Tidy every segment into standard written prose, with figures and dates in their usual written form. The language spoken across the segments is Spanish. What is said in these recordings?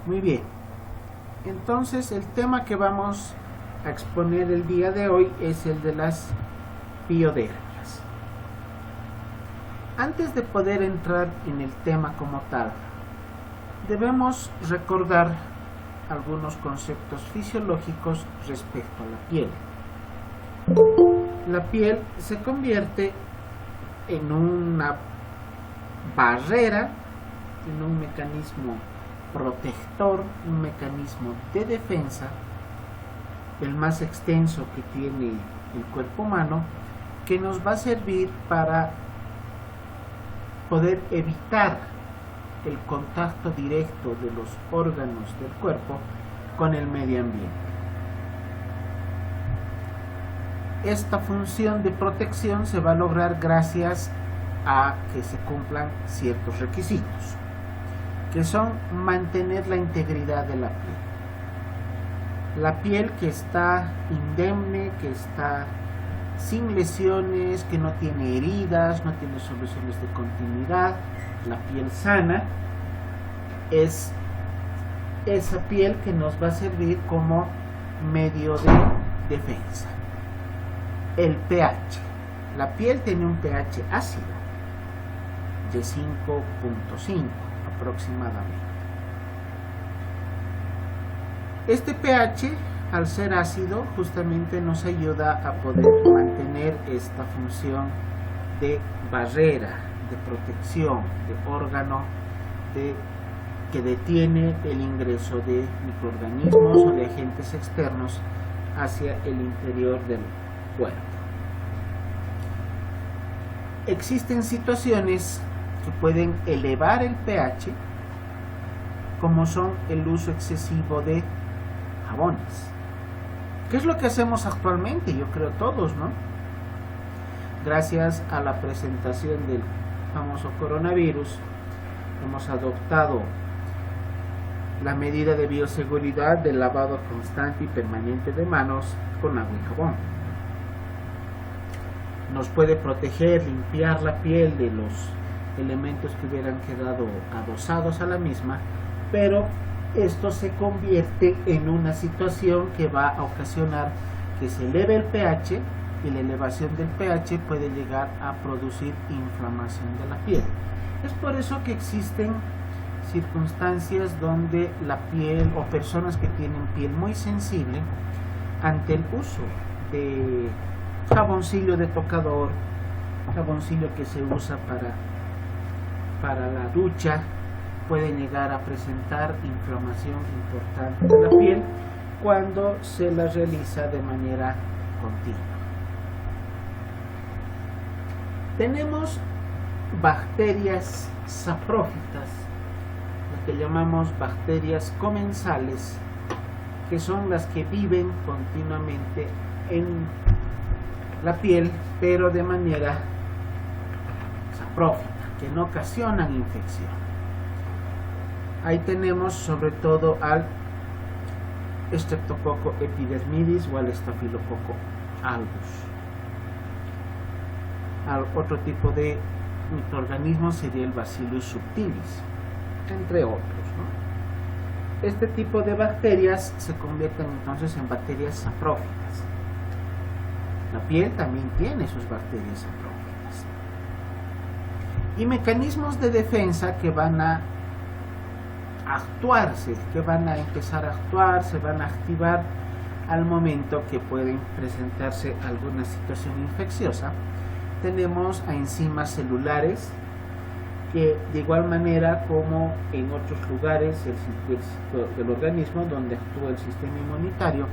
Muy bien. Entonces el tema que vamos a exponer el día de hoy es el de las piodermias. Antes de poder entrar en el tema como tal, debemos recordar algunos conceptos fisiológicos respecto a la piel. La piel se convierte en una barrera, en un mecanismo protector, un mecanismo de defensa, el más extenso que tiene el cuerpo humano, que nos va a servir para poder evitar el contacto directo de los órganos del cuerpo con el medio ambiente. Esta función de protección se va a lograr gracias a que se cumplan ciertos requisitos, que son mantener la integridad de la piel. La piel que está indemne, que está sin lesiones, que no tiene heridas, no tiene soluciones de continuidad, la piel sana, es esa piel que nos va a servir como medio de defensa. El pH. La piel tiene un pH ácido de 5.5 aproximadamente. Este pH, al ser ácido, justamente nos ayuda a poder mantener esta función de barrera, de protección, de órgano que detiene el ingreso de microorganismos o de agentes externos hacia el interior del cuerpo. Existen situaciones que pueden elevar el pH, como son el uso excesivo de jabones. ¿Qué es lo que hacemos actualmente? Yo creo todos, ¿no? Gracias a la presentación del famoso coronavirus, hemos adoptado la medida de bioseguridad del lavado constante y permanente de manos con agua y jabón. Nos puede proteger, limpiar la piel de los elementos que hubieran quedado adosados a la misma, pero esto se convierte en una situación que va a ocasionar que se eleve el pH, y la elevación del pH puede llegar a producir inflamación de la piel. Es por eso que existen circunstancias donde la piel o personas que tienen piel muy sensible, ante el uso de jaboncillo de tocador, jaboncillo que se usa para la ducha, puede llegar a presentar inflamación importante de la piel cuando se la realiza de manera continua. Tenemos bacterias saprófitas, las que llamamos bacterias comensales, que son las que viven continuamente en la piel, pero de manera saprófita, que no ocasionan infección. Ahí tenemos sobre todo al Streptococcus epidermidis o al Staphylococcus aureus. Al otro tipo de microorganismo sería el Bacillus subtilis, entre otros, ¿no? Este tipo de bacterias se convierten entonces en bacterias saprófitas. La piel también tiene sus bacterias saprófitas. Y mecanismos de defensa que van a actuarse, que van a empezar a actuar, se van a activar al momento que pueden presentarse alguna situación infecciosa. Tenemos a enzimas celulares que, de igual manera como en otros lugares del organismo donde actúa el sistema inmunitario,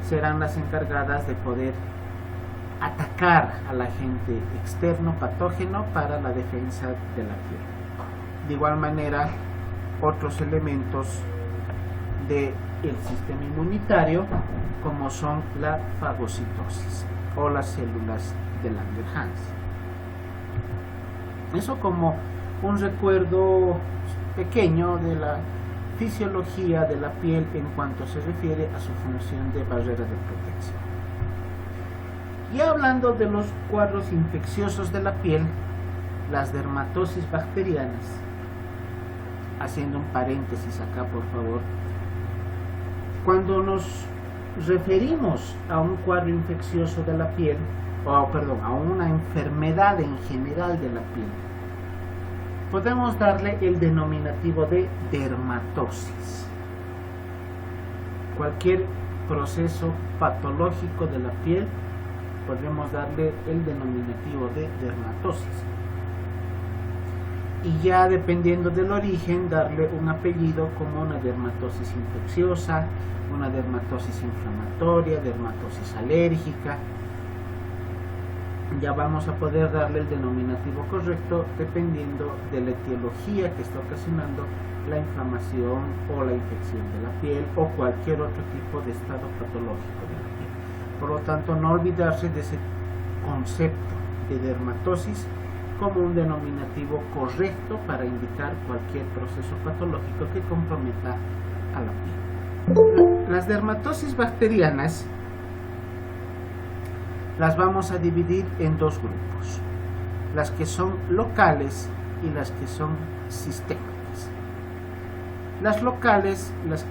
serán las encargadas de poder atacar al agente externo patógeno para la defensa de la piel. De igual manera, otros elementos del sistema inmunitario, como son la fagocitosis o las células de Langerhans. Eso como un recuerdo pequeño de la fisiología de la piel en cuanto se refiere a su función de barrera de protección. Y hablando de los cuadros infecciosos de la piel, las dermatosis bacterianas haciendo un paréntesis acá, por favor, cuando nos referimos a un cuadro infeccioso de la piel, a una enfermedad en general de la piel, podemos darle el denominativo de dermatosis. Cualquier proceso patológico de la piel, podemos darle el denominativo de dermatosis. Y ya dependiendo del origen, darle un apellido como una dermatosis infecciosa, una dermatosis inflamatoria, dermatosis alérgica. Ya vamos a poder darle el denominativo correcto dependiendo de la etiología que está ocasionando la inflamación o la infección de la piel o cualquier otro tipo de estado patológico de la piel. Por lo tanto, no olvidarse de ese concepto de dermatosis como un denominativo correcto para indicar cualquier proceso patológico que comprometa a la piel. Las dermatosis bacterianas las vamos a dividir en dos grupos, las que son locales y las que son sistémicas. Las locales, las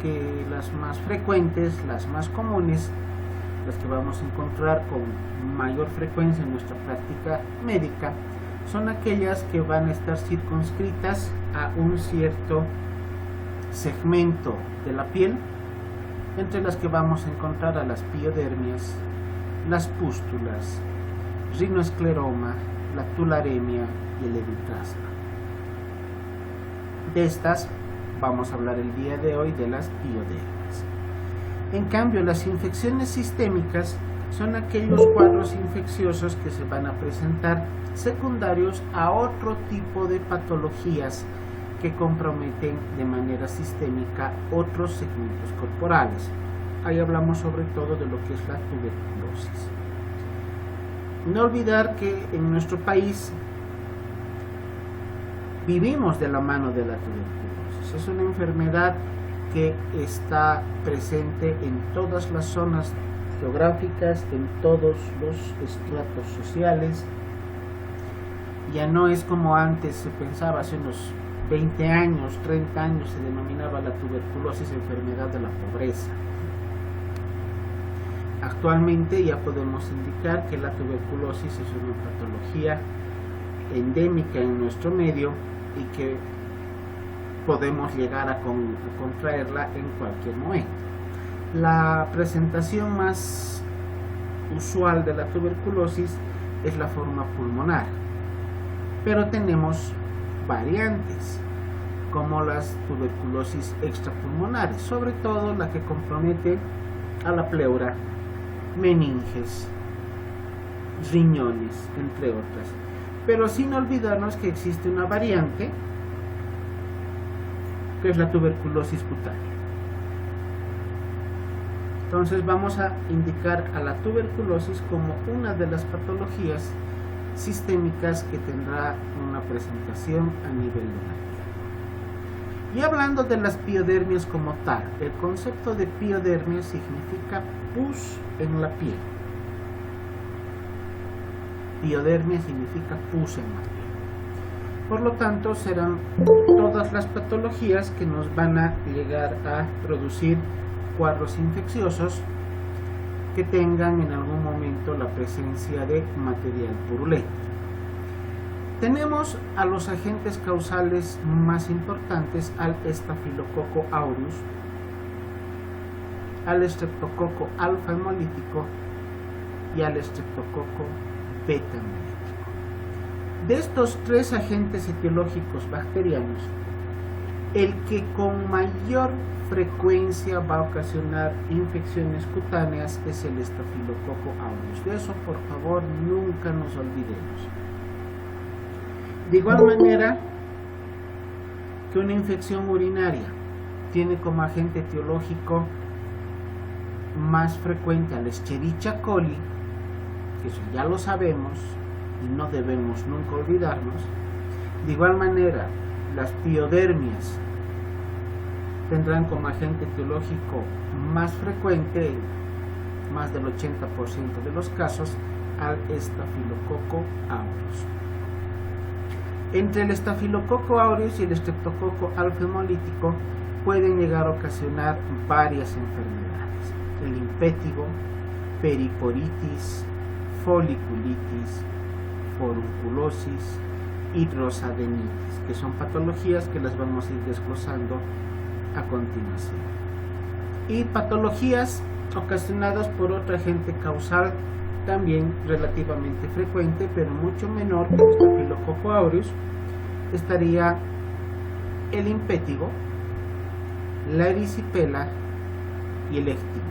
más frecuentes, las más comunes, las que vamos a encontrar con mayor frecuencia en nuestra práctica médica, son aquellas que van a estar circunscritas a un cierto segmento de la piel, entre las que vamos a encontrar a las piodermias, las pústulas, rinoescleroma, la tularemia y el eritrasma. De estas vamos a hablar el día de hoy, de las piodermias. En cambio, las infecciones sistémicas son aquellos cuadros infecciosos que se van a presentar secundarios a otro tipo de patologías que comprometen de manera sistémica otros segmentos corporales. Ahí hablamos sobre todo de lo que es la tuberculosis. No olvidar que en nuestro país vivimos de la mano de la tuberculosis. Es una enfermedad que está presente en todas las zonas geográficas, en todos los estratos sociales. Ya no es como antes se pensaba, hace unos 20 años, 30 años se denominaba la tuberculosis enfermedad de la pobreza. Actualmente ya podemos indicar que la tuberculosis es una patología endémica en nuestro medio y que podemos llegar a contraerla en cualquier momento. La presentación más usual de la tuberculosis es la forma pulmonar, pero tenemos variantes como las tuberculosis extrapulmonares, sobre todo la que compromete a la pleura, meninges, riñones, entre otras, pero sin olvidarnos que existe una variante que es la tuberculosis cutánea. Entonces vamos a indicar a la tuberculosis como una de las patologías sistémicas que tendrá una presentación a nivel de la piel. Y hablando de las piodermias como tal, el concepto de piodermia significa pus en la piel. Piodermia significa pus en la piel. Por lo tanto, serán todas las patologías que nos van a llegar a producir cuadros infecciosos que tengan en algún momento la presencia de material purulento. Tenemos a los agentes causales más importantes, al Staphylococcus aureus, al Streptococcus alfa hemolítico y al Streptococcus beta hemolítico. De estos tres agentes etiológicos bacterianos, el que con mayor frecuencia va a ocasionar infecciones cutáneas es el Staphylococcus aureus. De eso, por favor, nunca nos olvidemos. De igual manera que una infección urinaria tiene como agente etiológico más frecuente al Escherichia coli, que eso ya lo sabemos y no debemos nunca olvidarnos. De igual manera, las piodermias tendrán como agente etiológico más frecuente, más del 80% de los casos, al Staphylococcus aureus. Entre el Staphylococcus aureus y el Streptococcus alfa hemolítico pueden llegar a ocasionar varias enfermedades: el impétigo, periporitis, foliculitis, forunculosis y rosadenitis, que son patologías que las vamos a ir desglosando a continuación. Y patologías ocasionadas por otro agente causal también relativamente frecuente, pero mucho menor que el Staphylococcus aureus, estaría el impétigo, la erisipela y el ectima.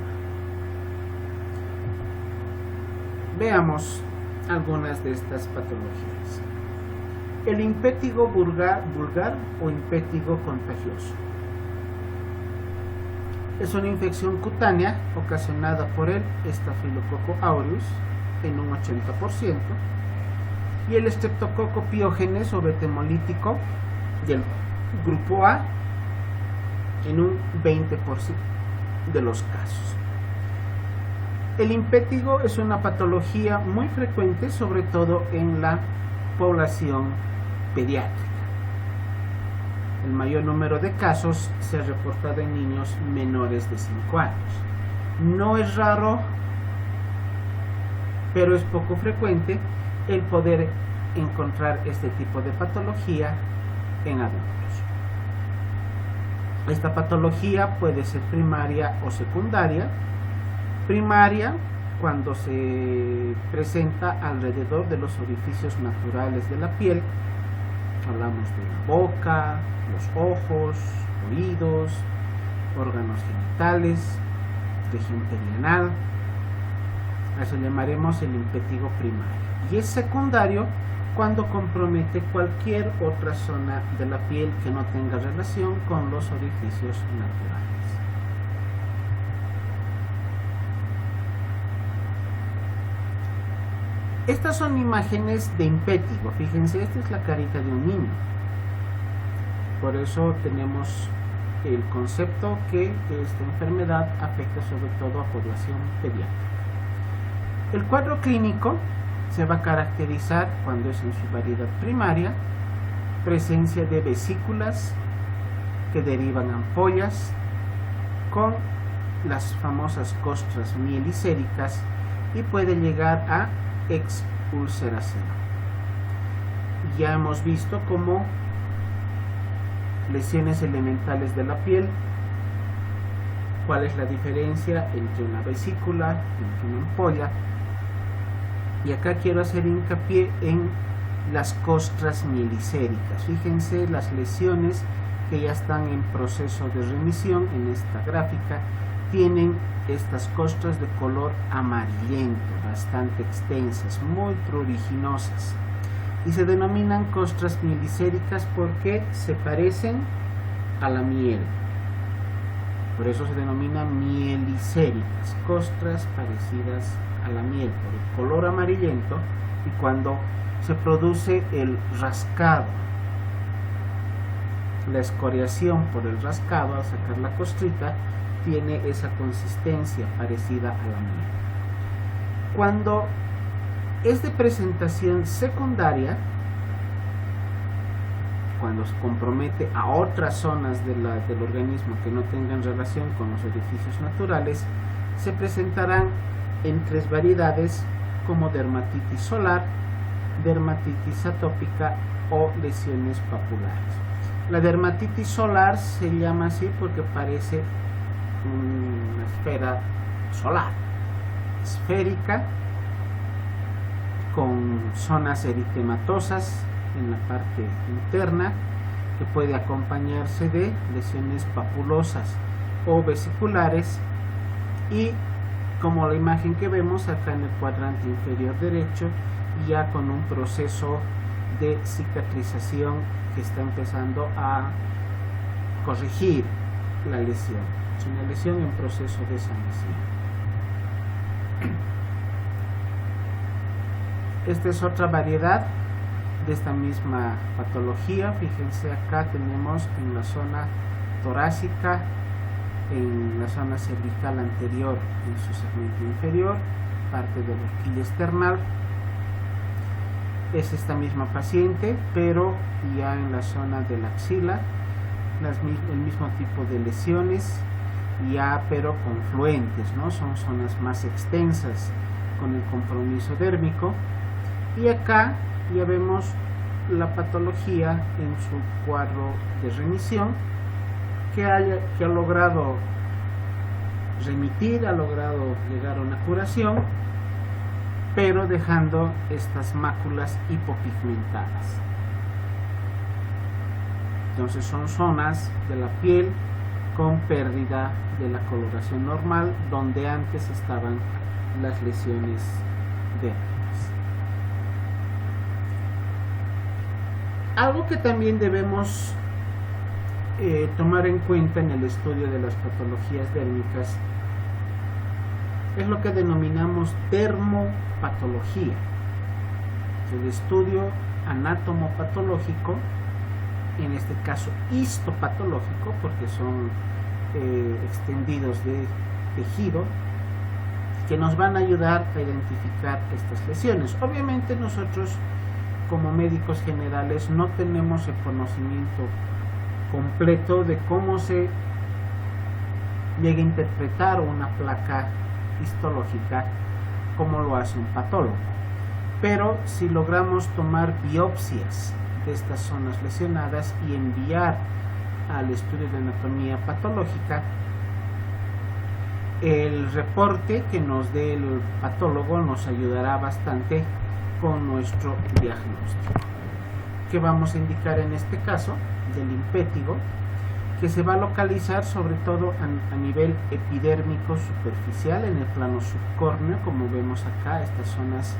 Veamos algunas de estas patologías. El impétigo vulgar o impétigo contagioso es una infección cutánea ocasionada por el Staphylococcus aureus en un 80% y el Streptococcus pyogenes o beta-hemolítico del grupo A en un 20% de los casos. El impétigo es una patología muy frecuente, sobre todo en la población pediátrica. El mayor número de casos se ha reportado en niños menores de 5 años. No es raro, pero es poco frecuente el poder encontrar este tipo de patología en adultos. Esta patología puede ser primaria o secundaria. Primaria, cuando se presenta alrededor de los orificios naturales de la piel. Hablamos de la boca, los ojos, oídos, órganos genitales, región perianal. A eso llamaremos el impétigo primario. Y es secundario cuando compromete cualquier otra zona de la piel que no tenga relación con los orificios naturales. Estas son imágenes de impétigo. Fíjense, esta es la carita de un niño. Por eso tenemos el concepto que esta enfermedad afecta sobre todo a población pediátrica. El cuadro clínico se va a caracterizar, cuando es en su variedad primaria, presencia de vesículas que derivan ampollas con las famosas costras mielicéricas y puede llegar a expulseración. Ya hemos visto cómo lesiones elementales de la piel, cuál es la diferencia entre una vesícula, entre una ampolla, y acá quiero hacer hincapié en las costras mielicéricas. Fíjense las lesiones que ya están en proceso de remisión en esta gráfica, tienen estas costras de color amarillento, bastante extensas, muy pruriginosas, y se denominan costras mielicéricas porque se parecen a la miel. Por eso se denominan mielicéricas, costras parecidas a la miel por el color amarillento, y cuando se produce el rascado, la escoriación por el rascado al sacar la costrita, tiene esa consistencia parecida a la miel. Cuando es de presentación secundaria, cuando se compromete a otras zonas del organismo que no tengan relación con los orificios naturales, se presentarán en 3 variedades como dermatitis solar, dermatitis atópica o lesiones papulares. La dermatitis solar se llama así porque parece una esfera solar, esférica, con zonas eritematosas en la parte interna, que puede acompañarse de lesiones papulosas o vesiculares, y como la imagen que vemos acá en el cuadrante inferior derecho, ya con un proceso de cicatrización que está empezando a corregir la lesión. Es una lesión en proceso de sanación. Esta es otra variedad de esta misma patología. Fíjense, acá tenemos en la zona torácica, en la zona cervical anterior, en su segmento inferior, parte de la horquilla esternal, Es esta misma paciente, pero ya en la zona de la axila, el mismo tipo de lesiones, ya pero confluentes, ¿no? Son zonas más extensas con el compromiso dérmico. Y acá ya vemos la patología en su cuadro de remisión, que ha logrado remitir, ha logrado llegar a una curación, pero dejando estas máculas hipopigmentadas. Entonces son zonas de la piel con pérdida de la coloración normal, donde antes estaban las lesiones dérmicas. Algo que también debemos tomar en cuenta en el estudio de las patologías dérmicas es lo que denominamos dermopatología, el estudio anatomopatológico, en este caso histopatológico, porque son extendidos de tejido, que nos van a ayudar a identificar estas lesiones. Obviamente nosotros como médicos generales no tenemos el conocimiento completo de cómo se llega a interpretar una placa histológica como lo hace un patólogo, pero si logramos tomar biopsias de estas zonas lesionadas y enviar al estudio de anatomía patológica, el reporte que nos dé el patólogo nos ayudará bastante con nuestro diagnóstico. ¿Qué vamos a indicar en este caso? Del impétigo, que se va a localizar sobre todo a nivel epidérmico superficial en el plano subcórneo, como vemos acá, estas zonas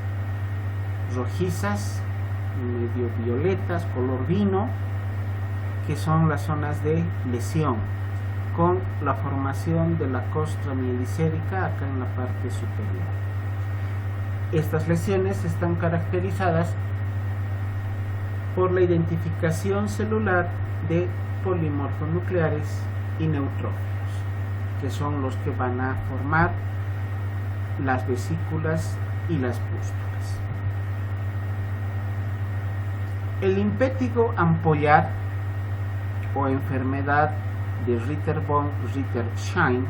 rojizas, medio violetas, color vino, que son las zonas de lesión, con la formación de la costra mielicérica acá en la parte superior. Estas lesiones están caracterizadas por la identificación celular de polimorfos nucleares y neutrófilos, que son los que van a formar las vesículas y las pústulas. El impétigo ampollar o enfermedad de Ritter-Born-Ritter-Schein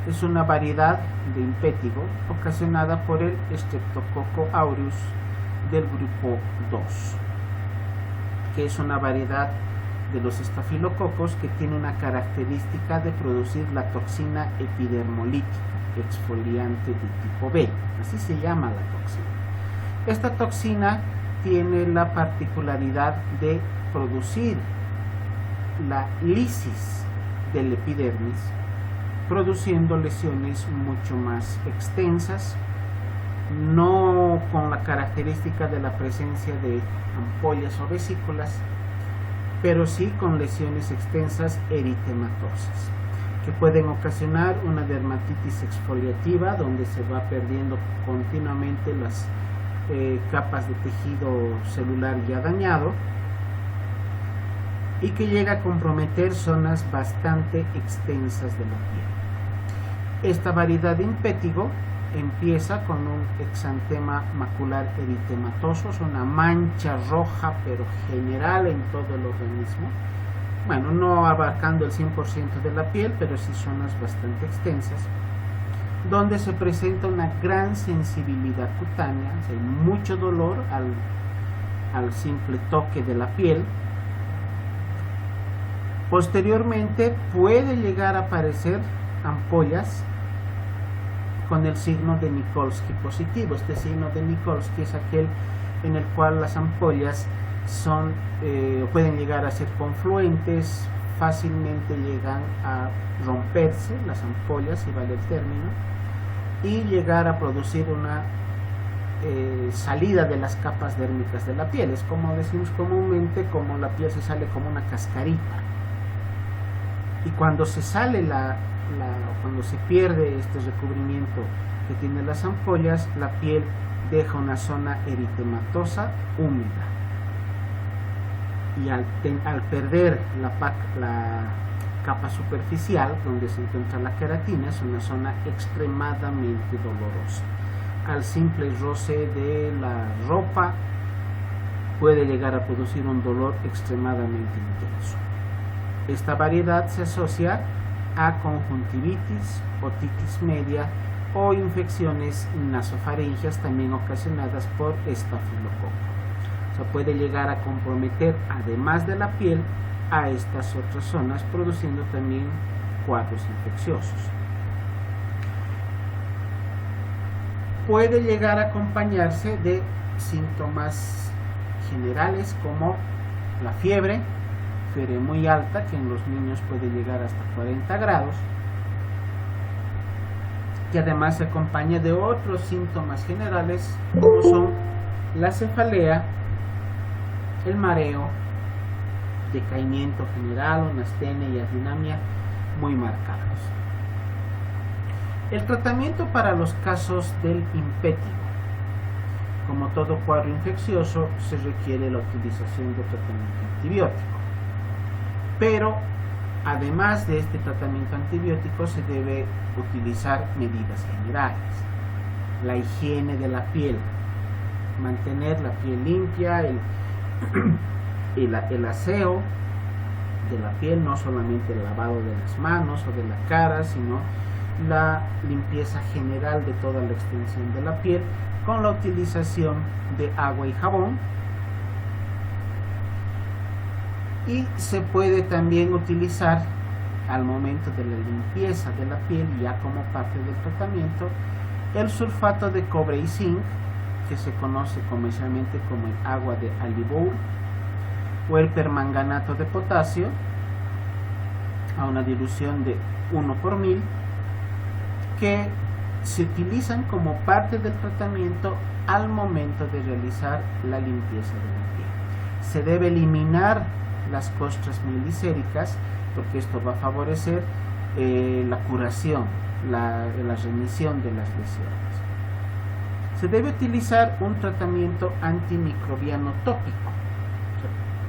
es una variedad de impétigo ocasionada por el Streptococcus aureus del grupo 2, que es una variedad de los estafilococos que tiene una característica de producir la toxina epidermolítica exfoliante de tipo B, así se llama la toxina. Esta toxina tiene la particularidad de producir la lisis del epidermis, produciendo lesiones mucho más extensas, no con la característica de la presencia de ampollas o vesículas, pero sí con lesiones extensas eritematosas, que pueden ocasionar una dermatitis exfoliativa, donde se va perdiendo continuamente las capas de tejido celular ya dañado, y que llega a comprometer zonas bastante extensas de la piel. Esta variedad de impétigo empieza con un exantema macular eritematoso, es una mancha roja pero general en todo el organismo, bueno, no abarcando el 100% de la piel, pero sí zonas bastante extensas, donde se presenta una gran sensibilidad cutánea, o sea, mucho dolor al simple toque de la piel. Posteriormente puede llegar a aparecer ampollas con el signo de Nikolsky positivo. Este signo de Nikolsky es aquel en el cual las ampollas pueden llegar a ser confluentes, fácilmente llegan a romperse las ampollas, si vale el término, y llegar a producir una salida de las capas dérmicas de la piel. Es como decimos comúnmente, como la piel se sale como una cascarita. Y cuando se sale cuando se pierde este recubrimiento que tiene las ampollas, la piel deja una zona eritematosa húmeda. Y al perder la capa superficial, donde se encuentra la queratina, es una zona extremadamente dolorosa. al simple roce de la ropa puede llegar a producir un dolor extremadamente intenso. Esta variedad se asocia a conjuntivitis, otitis media o infecciones nasofaringeas también ocasionadas por estafilococo. O sea, puede llegar a comprometer, además de la piel, a estas otras zonas, produciendo también cuadros infecciosos. Puede llegar a acompañarse de síntomas generales como la fiebre muy alta, que en los niños puede llegar hasta 40 grados, que además se acompaña de otros síntomas generales como son la cefalea, el mareo, decaimiento general, una astenia y adinamia muy marcados. El tratamiento para los casos del impétigo. Como todo cuadro infeccioso, se requiere la utilización de tratamiento antibiótico. Pero, además de este tratamiento antibiótico, se debe utilizar medidas generales. La higiene de la piel, mantener la piel limpia, el aseo de la piel, no solamente el lavado de las manos o de la cara, sino la limpieza general de toda la extensión de la piel con la utilización de agua y jabón. Y se puede también utilizar al momento de la limpieza de la piel, ya como parte del tratamiento, el sulfato de cobre y zinc, que se conoce comercialmente como el agua de Alibou, o el permanganato de potasio a una dilución de 1 por 1000, que se utilizan como parte del tratamiento al momento de realizar la limpieza de la piel. Se debe eliminar las costras mielicéricas, porque esto va a favorecer la curación, la remisión de las lesiones. Se debe utilizar un tratamiento antimicrobiano tópico,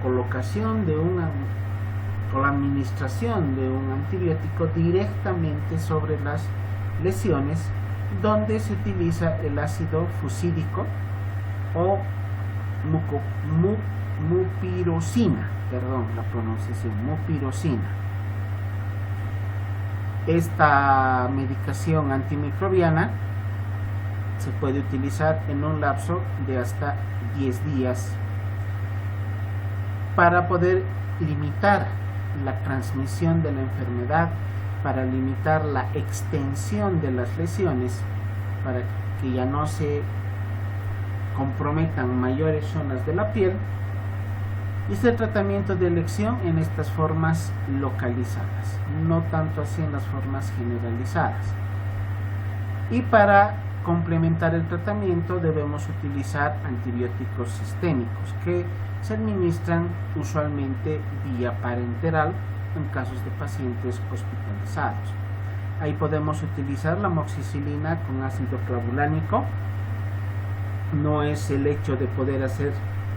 colocación de o la administración de un antibiótico directamente sobre las lesiones, donde se utiliza el ácido fusídico o mupirocina, mupirocina. Esta medicación antimicrobiana se puede utilizar en un lapso de hasta 10 días para poder limitar la transmisión de la enfermedad, para limitar la extensión de las lesiones, para que ya no se comprometan mayores zonas de la piel. Y es el tratamiento de elección en estas formas localizadas, no tanto así en las formas generalizadas. Y para complementar el tratamiento debemos utilizar antibióticos sistémicos que se administran usualmente vía parenteral en casos de pacientes hospitalizados. Ahí podemos utilizar la amoxicilina con ácido clavulánico. No es el hecho de poder hacer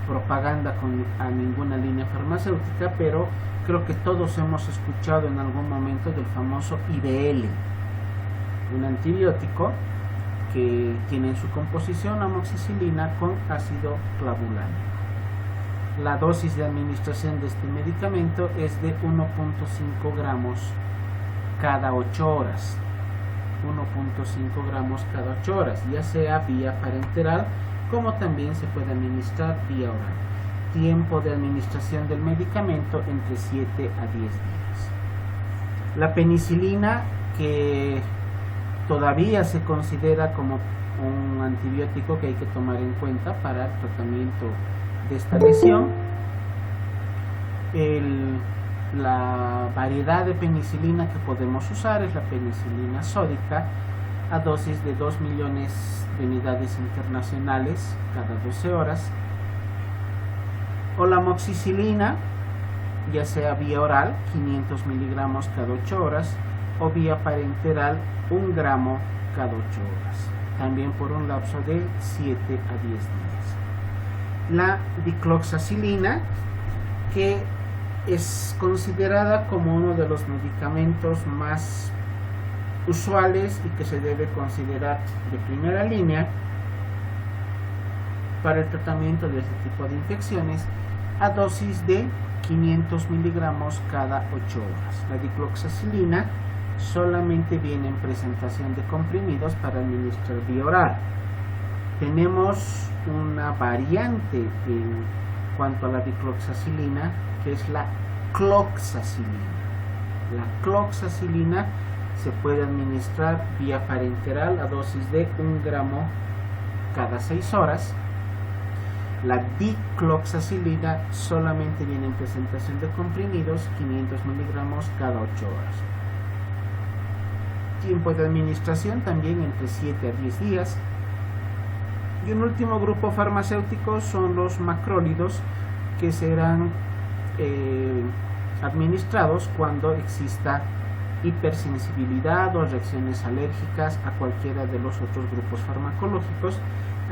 propaganda a ninguna línea farmacéutica, pero creo que todos hemos escuchado en algún momento del famoso IBL, un antibiótico que tiene en su composición amoxicilina con ácido clavulánico. La dosis de administración de este medicamento es de 1.5 gramos cada 8 horas. 1.5 gramos cada 8 horas, ya sea vía parenteral como también se puede administrar vía oral. Tiempo de administración del medicamento entre 7 a 10 días. La penicilina, que todavía se considera como un antibiótico que hay que tomar en cuenta para el tratamiento de esta lesión. La variedad de penicilina que podemos usar es la penicilina sódica a dosis de 2 millones de unidades internacionales cada 12 horas, o la amoxicilina, ya sea vía oral 500 miligramos cada 8 horas o vía parenteral 1 gramo cada 8 horas, también por un lapso de 7 a 10 días. La dicloxacilina, que es considerada como uno de los medicamentos más usuales y que se debe considerar de primera línea, para el tratamiento de este tipo de infecciones a dosis de 500 miligramos cada 8 horas. La dicloxacilina solamente viene en presentación de comprimidos para administrar vía oral. Tenemos una variante en cuanto a la dicloxacilina, que es la cloxacilina. La cloxacilina se puede administrar vía parenteral a dosis de 1 gramo cada 6 horas. La dicloxacilina solamente viene en presentación de comprimidos, 500 miligramos cada 8 horas. Tiempo de administración también entre 7 a 10 días. Y un último grupo farmacéutico son los macrólidos, que serán administrados cuando exista hipersensibilidad o reacciones alérgicas a cualquiera de los otros grupos farmacológicos.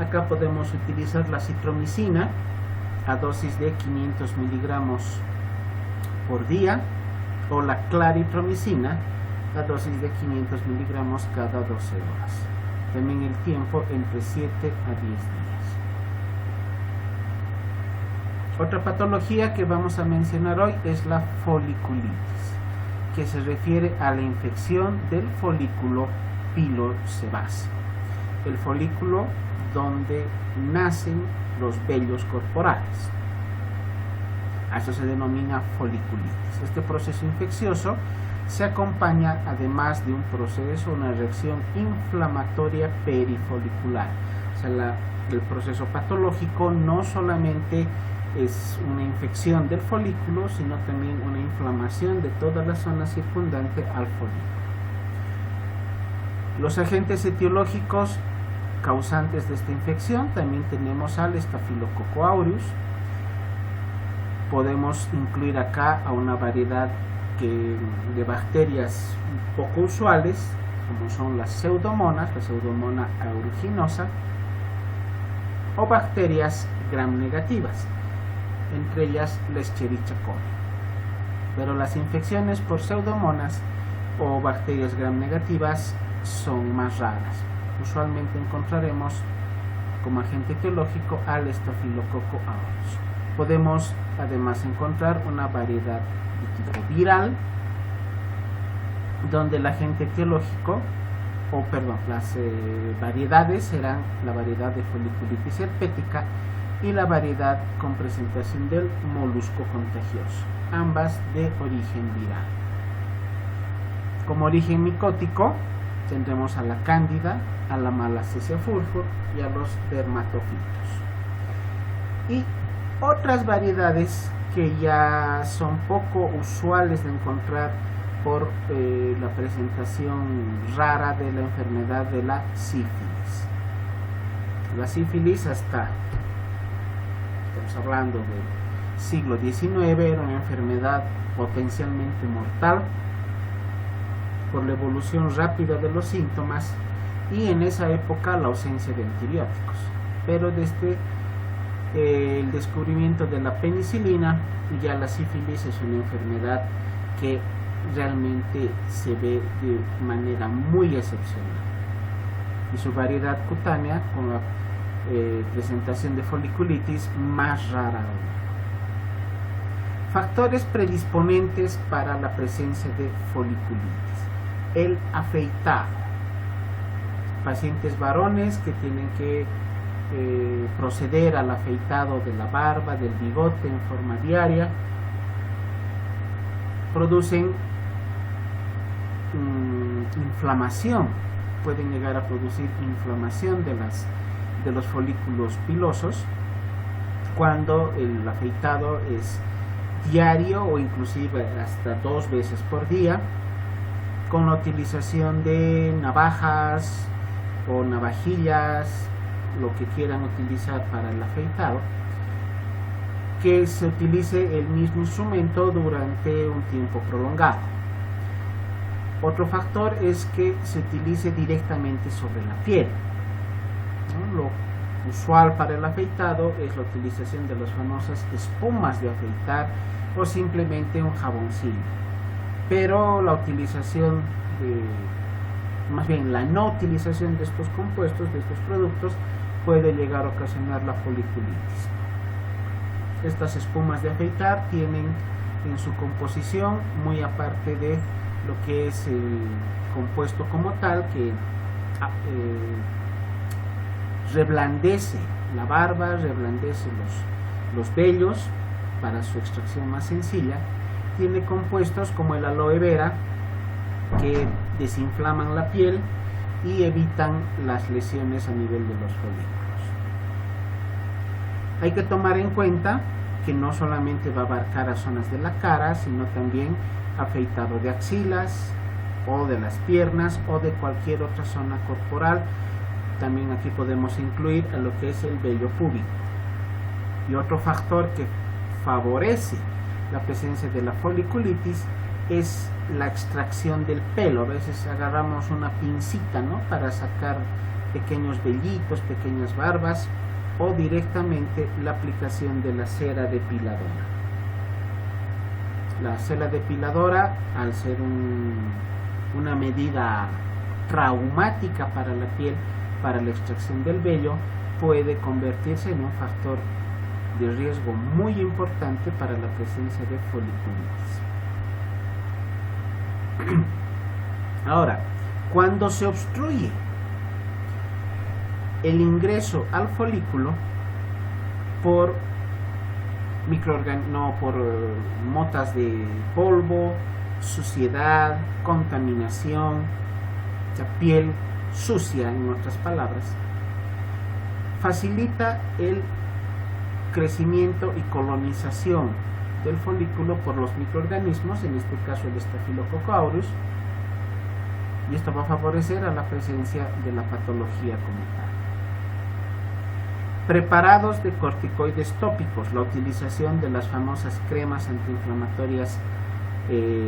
Acá podemos utilizar la citromicina a dosis de 500 miligramos por día, o la claritromicina a dosis de 500 miligramos cada 12 horas. También el tiempo entre 7 a 10 días. Otra patología que vamos a mencionar hoy es la foliculitis, que se refiere a la infección del folículo pilosebáceo, el folículo donde nacen los vellos corporales. A eso se denomina foliculitis. Este proceso infeccioso se acompaña además de un proceso, una reacción inflamatoria perifolicular. O sea, el proceso patológico no solamente es una infección del folículo, sino también una inflamación de toda la zona circundante al folículo. Los agentes etiológicos causantes de esta infección, también tenemos al Staphylococcus aureus. Podemos incluir acá a una variedad de bacterias poco usuales, como son las pseudomonas, la pseudomona aeruginosa, o bacterias gram negativas, entre ellas la Escherichia coli. Pero las infecciones por pseudomonas o bacterias gram negativas son más raras. Usualmente encontraremos como agente etiológico al Staphylococcus aureus. Podemos además encontrar una variedad de tipo viral, donde el agente etiológico, las variedades serán la variedad de foliculitis herpética y la variedad con presentación del molusco contagioso, ambas de origen viral. Como origen micótico tendremos a la cándida, a la Malassezia furfur y a los dermatofitos. Y otras variedades que ya son poco usuales de encontrar por la presentación rara de la enfermedad de la sífilis. La sífilis, estamos hablando del siglo XIX, era una enfermedad potencialmente mortal por la evolución rápida de los síntomas y en esa época la ausencia de antibióticos. Pero desde el descubrimiento de la penicilina, ya la sífilis es una enfermedad que realmente se ve de manera muy excepcional, y su variedad cutánea con la presentación de foliculitis más rara aún. Factores predisponentes para la presencia de foliculitis: el afeitado, pacientes varones que tienen que proceder al afeitado de la barba, del bigote en forma diaria, producen inflamación, pueden llegar a producir inflamación de los folículos pilosos cuando el afeitado es diario o inclusive hasta 2 veces por día, con la utilización de navajas o navajillas, lo que quieran utilizar para el afeitado, que se utilice el mismo instrumento durante un tiempo prolongado. Otro factor es que se utilice directamente sobre la piel, ¿no? Lo usual para el afeitado es la utilización de las famosas espumas de afeitar o simplemente un jaboncillo, pero la utilización la no utilización de estos compuestos, de estos productos, puede llegar a ocasionar la foliculitis. Estas espumas de afeitar tienen en su composición, muy aparte de lo que es el compuesto como tal, que reblandece la barba, reblandece los vellos para su extracción más sencilla, tiene compuestos como el aloe vera que desinflaman la piel y evitan las lesiones a nivel de los folículos. Hay que tomar en cuenta que no solamente va a abarcar a zonas de la cara, sino también afeitado de axilas o de las piernas o de cualquier otra zona corporal. También aquí podemos incluir a lo que es el vello púbico. Y otro factor que favorece la presencia de la foliculitis es la extracción del pelo. A veces agarramos una pincita, ¿no?, para sacar pequeños vellitos, pequeñas barbas, o directamente la aplicación de la cera depiladora. La cera depiladora, al ser una medida traumática para la piel, para la extracción del vello, puede convertirse en un factor de riesgo muy importante para la presencia de foliculitis. Ahora, cuando se obstruye el ingreso al folículo por motas de polvo, suciedad, contaminación, o sea, piel sucia, en otras palabras, facilita el crecimiento y colonización del folículo por los microorganismos, en este caso el Staphylococcus aureus, y esto va a favorecer a la presencia de la patología como tal. Preparados de corticoides tópicos, la utilización de las famosas cremas antiinflamatorias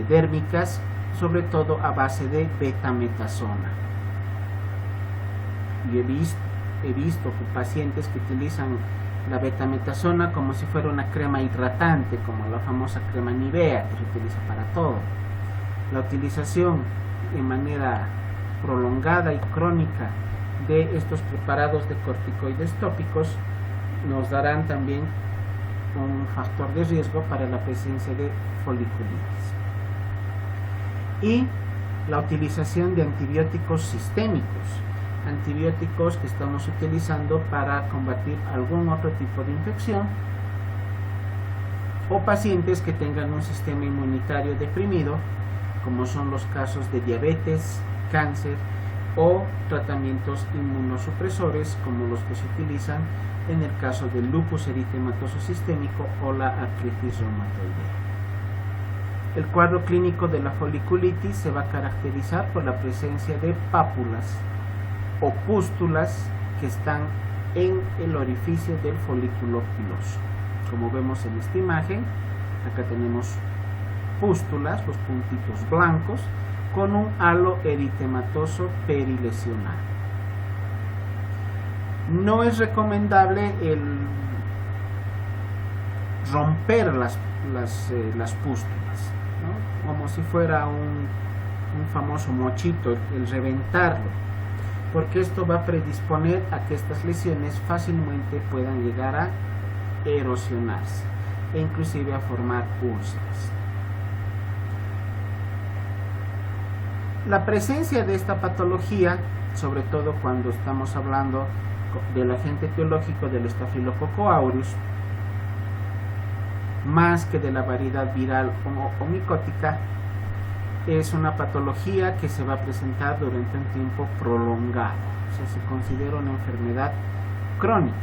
dérmicas, sobre todo a base de betametasona. Y he visto pacientes que utilizan la betametasona como si fuera una crema hidratante, como la famosa crema Nivea, que se utiliza para todo. La utilización de manera prolongada y crónica de estos preparados de corticoides tópicos nos darán también un factor de riesgo para la presencia de foliculitis. Y la utilización de antibióticos sistémicos, antibióticos que estamos utilizando para combatir algún otro tipo de infección, o pacientes que tengan un sistema inmunitario deprimido, como son los casos de diabetes, cáncer o tratamientos inmunosupresores como los que se utilizan en el caso del lupus eritematoso sistémico o la artritis reumatoidea. El cuadro clínico de la foliculitis se va a caracterizar por la presencia de pápulas o pústulas que están en el orificio del folículo piloso. Como vemos en esta imagen, acá tenemos pústulas, los puntitos blancos, con un halo eritematoso perilesional. No es recomendable el romper las pústulas, ¿no?, como si fuera un famoso mochito, el reventarlo, porque esto va a predisponer a que estas lesiones fácilmente puedan llegar a erosionarse e inclusive a formar úlceras. La presencia de esta patología, sobre todo cuando estamos hablando del agente etiológico del Staphylococcus aureus, más que de la variedad viral o micótica, es una patología que se va a presentar durante un tiempo prolongado, o sea, se considera una enfermedad crónica.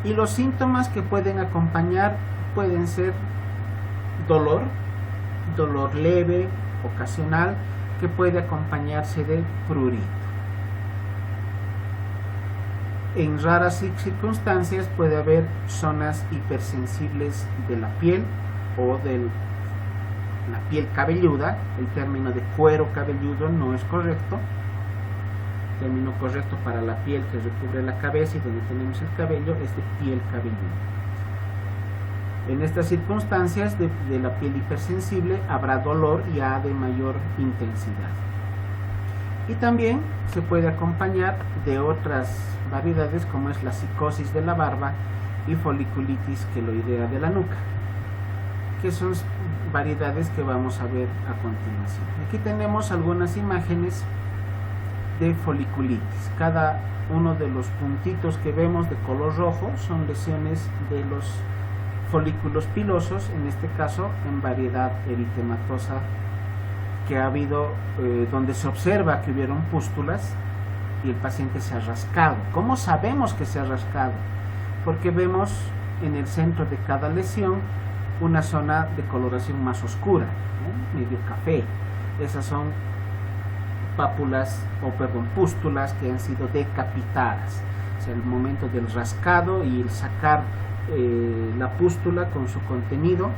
Y los síntomas que pueden acompañar pueden ser dolor leve, ocasional, que puede acompañarse de prurito. En raras circunstancias puede haber zonas hipersensibles de la piel o de la piel cabelluda. El término de cuero cabelludo no es correcto. El término correcto para la piel que recubre la cabeza y donde tenemos el cabello es de piel cabelluda. En estas circunstancias de la piel hipersensible habrá dolor ya de mayor intensidad. Y también se puede acompañar de otras variedades como es la psicosis de la barba y foliculitis queloidea de la nuca, que son variedades que vamos a ver a continuación. Aquí tenemos algunas imágenes de foliculitis. Cada uno de los puntitos que vemos de color rojo son lesiones de los folículos pilosos, en este caso en variedad eritematosa, que ha habido, donde se observa que hubieron pústulas y el paciente se ha rascado. ¿Cómo sabemos que se ha rascado? Porque vemos en el centro de cada lesión una zona de coloración más oscura, medio café. Esas son pústulas que han sido decapitadas. O sea, el momento del rascado y el sacar la pústula con su contenido,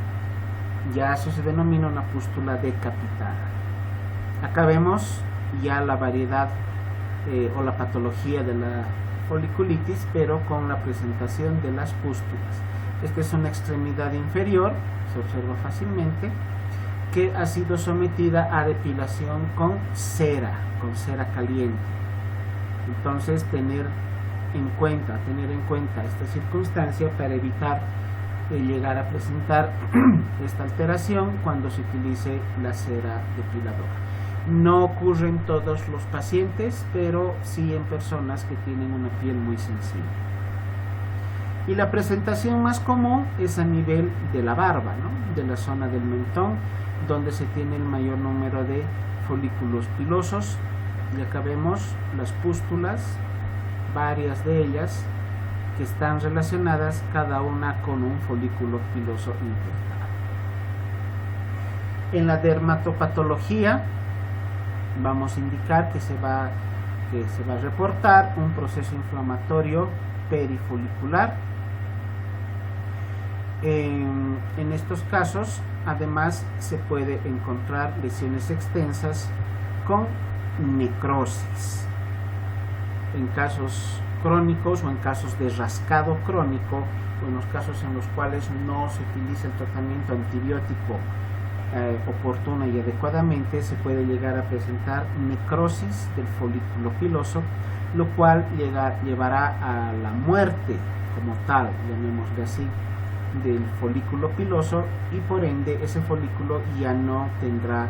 ya eso se denomina una pústula decapitada. Acá vemos ya la variedad o la patología de la foliculitis, pero con la presentación de las pústulas. Esta es una extremidad inferior, se observa fácilmente, que ha sido sometida a depilación con cera caliente. Entonces tener en cuenta esta circunstancia para evitar llegar a presentar esta alteración cuando se utilice la cera depiladora. No ocurre en todos los pacientes, pero sí en personas que tienen una piel muy sensible. Y la presentación más común es a nivel de la barba, ¿no? De la zona del mentón, donde se tiene el mayor número de folículos pilosos. Y acá vemos las pústulas, varias de ellas que están relacionadas cada una con un folículo piloso infectado. En la dermatopatología vamos a indicar que se va a reportar un proceso inflamatorio perifolicular. En estos casos, además, se puede encontrar lesiones extensas con necrosis. En casos crónicos o en casos de rascado crónico, o en los casos en los cuales no se utiliza el tratamiento antibiótico oportuno y adecuadamente, se puede llegar a presentar necrosis del folículo piloso, lo cual llevará a la muerte como tal, llamémosle así, del folículo piloso, y por ende ese folículo ya no tendrá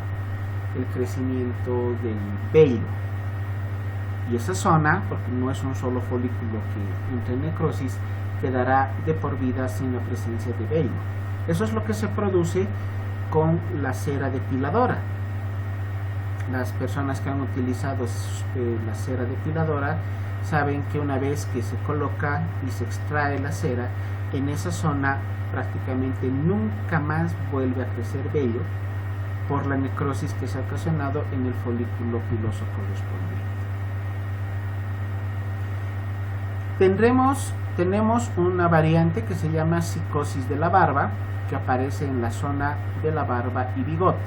el crecimiento del vello. Y esa zona, porque no es un solo folículo que entre en necrosis, quedará de por vida sin la presencia de vello. Eso es lo que se produce con la cera depiladora. Las personas que han utilizado la cera depiladora saben que una vez que se coloca y se extrae la cera, en esa zona prácticamente nunca más vuelve a crecer vello por la necrosis que se ha ocasionado en el folículo piloso correspondiente. Tenemos una variante que se llama psicosis de la barba, que aparece en la zona de la barba y bigote.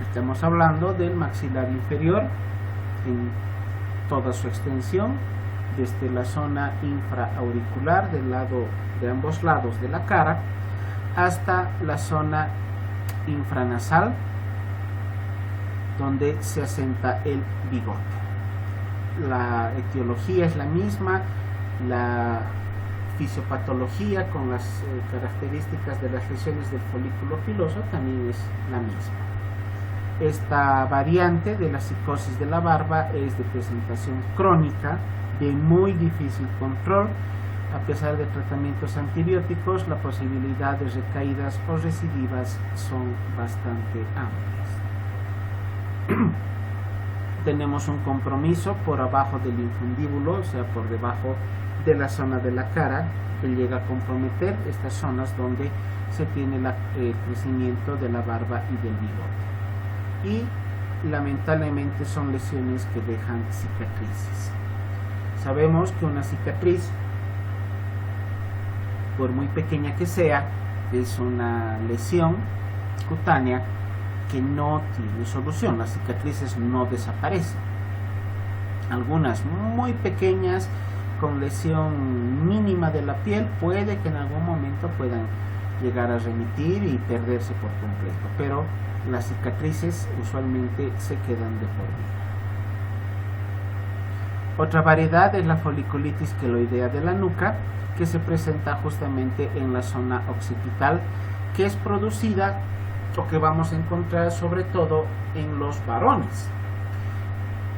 Estamos hablando del maxilar inferior en toda su extensión, desde la zona infraauricular de ambos lados de la cara hasta la zona infranasal, donde se asenta el bigote. La etiología es la misma, la fisiopatología con las características de las lesiones del folículo piloso también es la misma. Esta variante de la psicosis de la barba es de presentación crónica, de muy difícil control. A pesar de tratamientos antibióticos, la posibilidad de recaídas o recidivas son bastante amplias. Tenemos un compromiso por abajo del infundíbulo, o sea, por debajo de la zona de la cara, que llega a comprometer estas zonas donde se tiene el crecimiento de la barba y del bigote. Y lamentablemente son lesiones que dejan cicatrices. Sabemos que una cicatriz, por muy pequeña que sea, es una lesión cutánea que no tiene solución. Las cicatrices no desaparecen. Algunas muy pequeñas, con lesión mínima de la piel, puede que en algún momento puedan llegar a remitir y perderse por completo, pero las cicatrices usualmente se quedan de por vida. Otra variedad es la foliculitis queloidea de la nuca, que se presenta justamente en la zona occipital, que es producida o que vamos a encontrar sobre todo en los varones.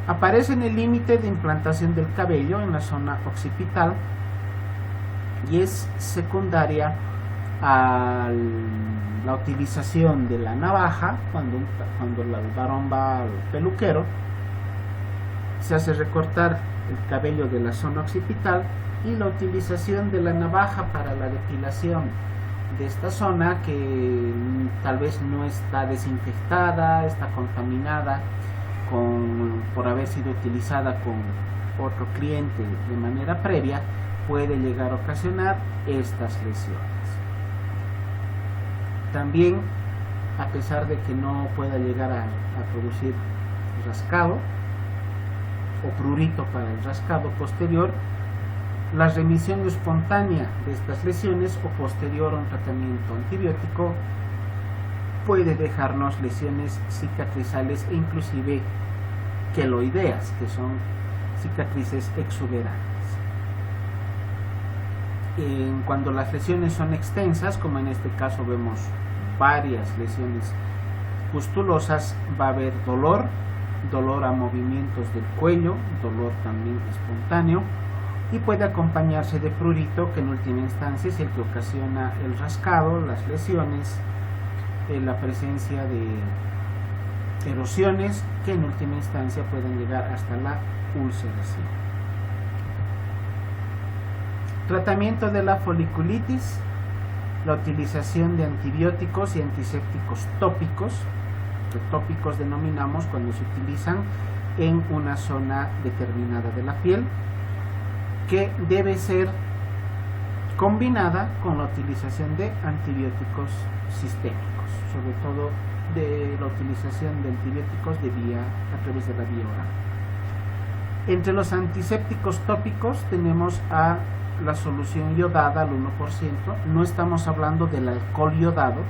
Aparece en el límite de implantación del cabello en la zona occipital y es secundaria a la utilización de la navaja. Cuando el varón va al peluquero, se hace recortar el cabello de la zona occipital, y la utilización de la navaja para la depilación de esta zona, que tal vez no está desinfectada, está contaminada por haber sido utilizada con otro cliente de manera previa, puede llegar a ocasionar estas lesiones. También, a pesar de que no pueda llegar a producir rascado o prurito para el rascado posterior, la remisión espontánea de estas lesiones o posterior a un tratamiento antibiótico puede dejarnos lesiones cicatrizales e inclusive queloideas, que son cicatrices exuberantes. Cuando las lesiones son extensas, como en este caso vemos varias lesiones pustulosas, va a haber dolor a movimientos del cuello, dolor también espontáneo, y puede acompañarse de prurito, que en última instancia es el que ocasiona el rascado, las lesiones, la presencia de erosiones, que en última instancia pueden llegar hasta la ulceración. Tratamiento de la foliculitis: la utilización de antibióticos y antisépticos tópicos, que tópicos denominamos cuando se utilizan en una zona determinada de la piel, que debe ser combinada con la utilización de antibióticos sistémicos, sobre todo de la utilización de antibióticos a través de la vía oral. Entre los antisépticos tópicos tenemos a la solución yodada al 1%, no estamos hablando del alcohol yodado,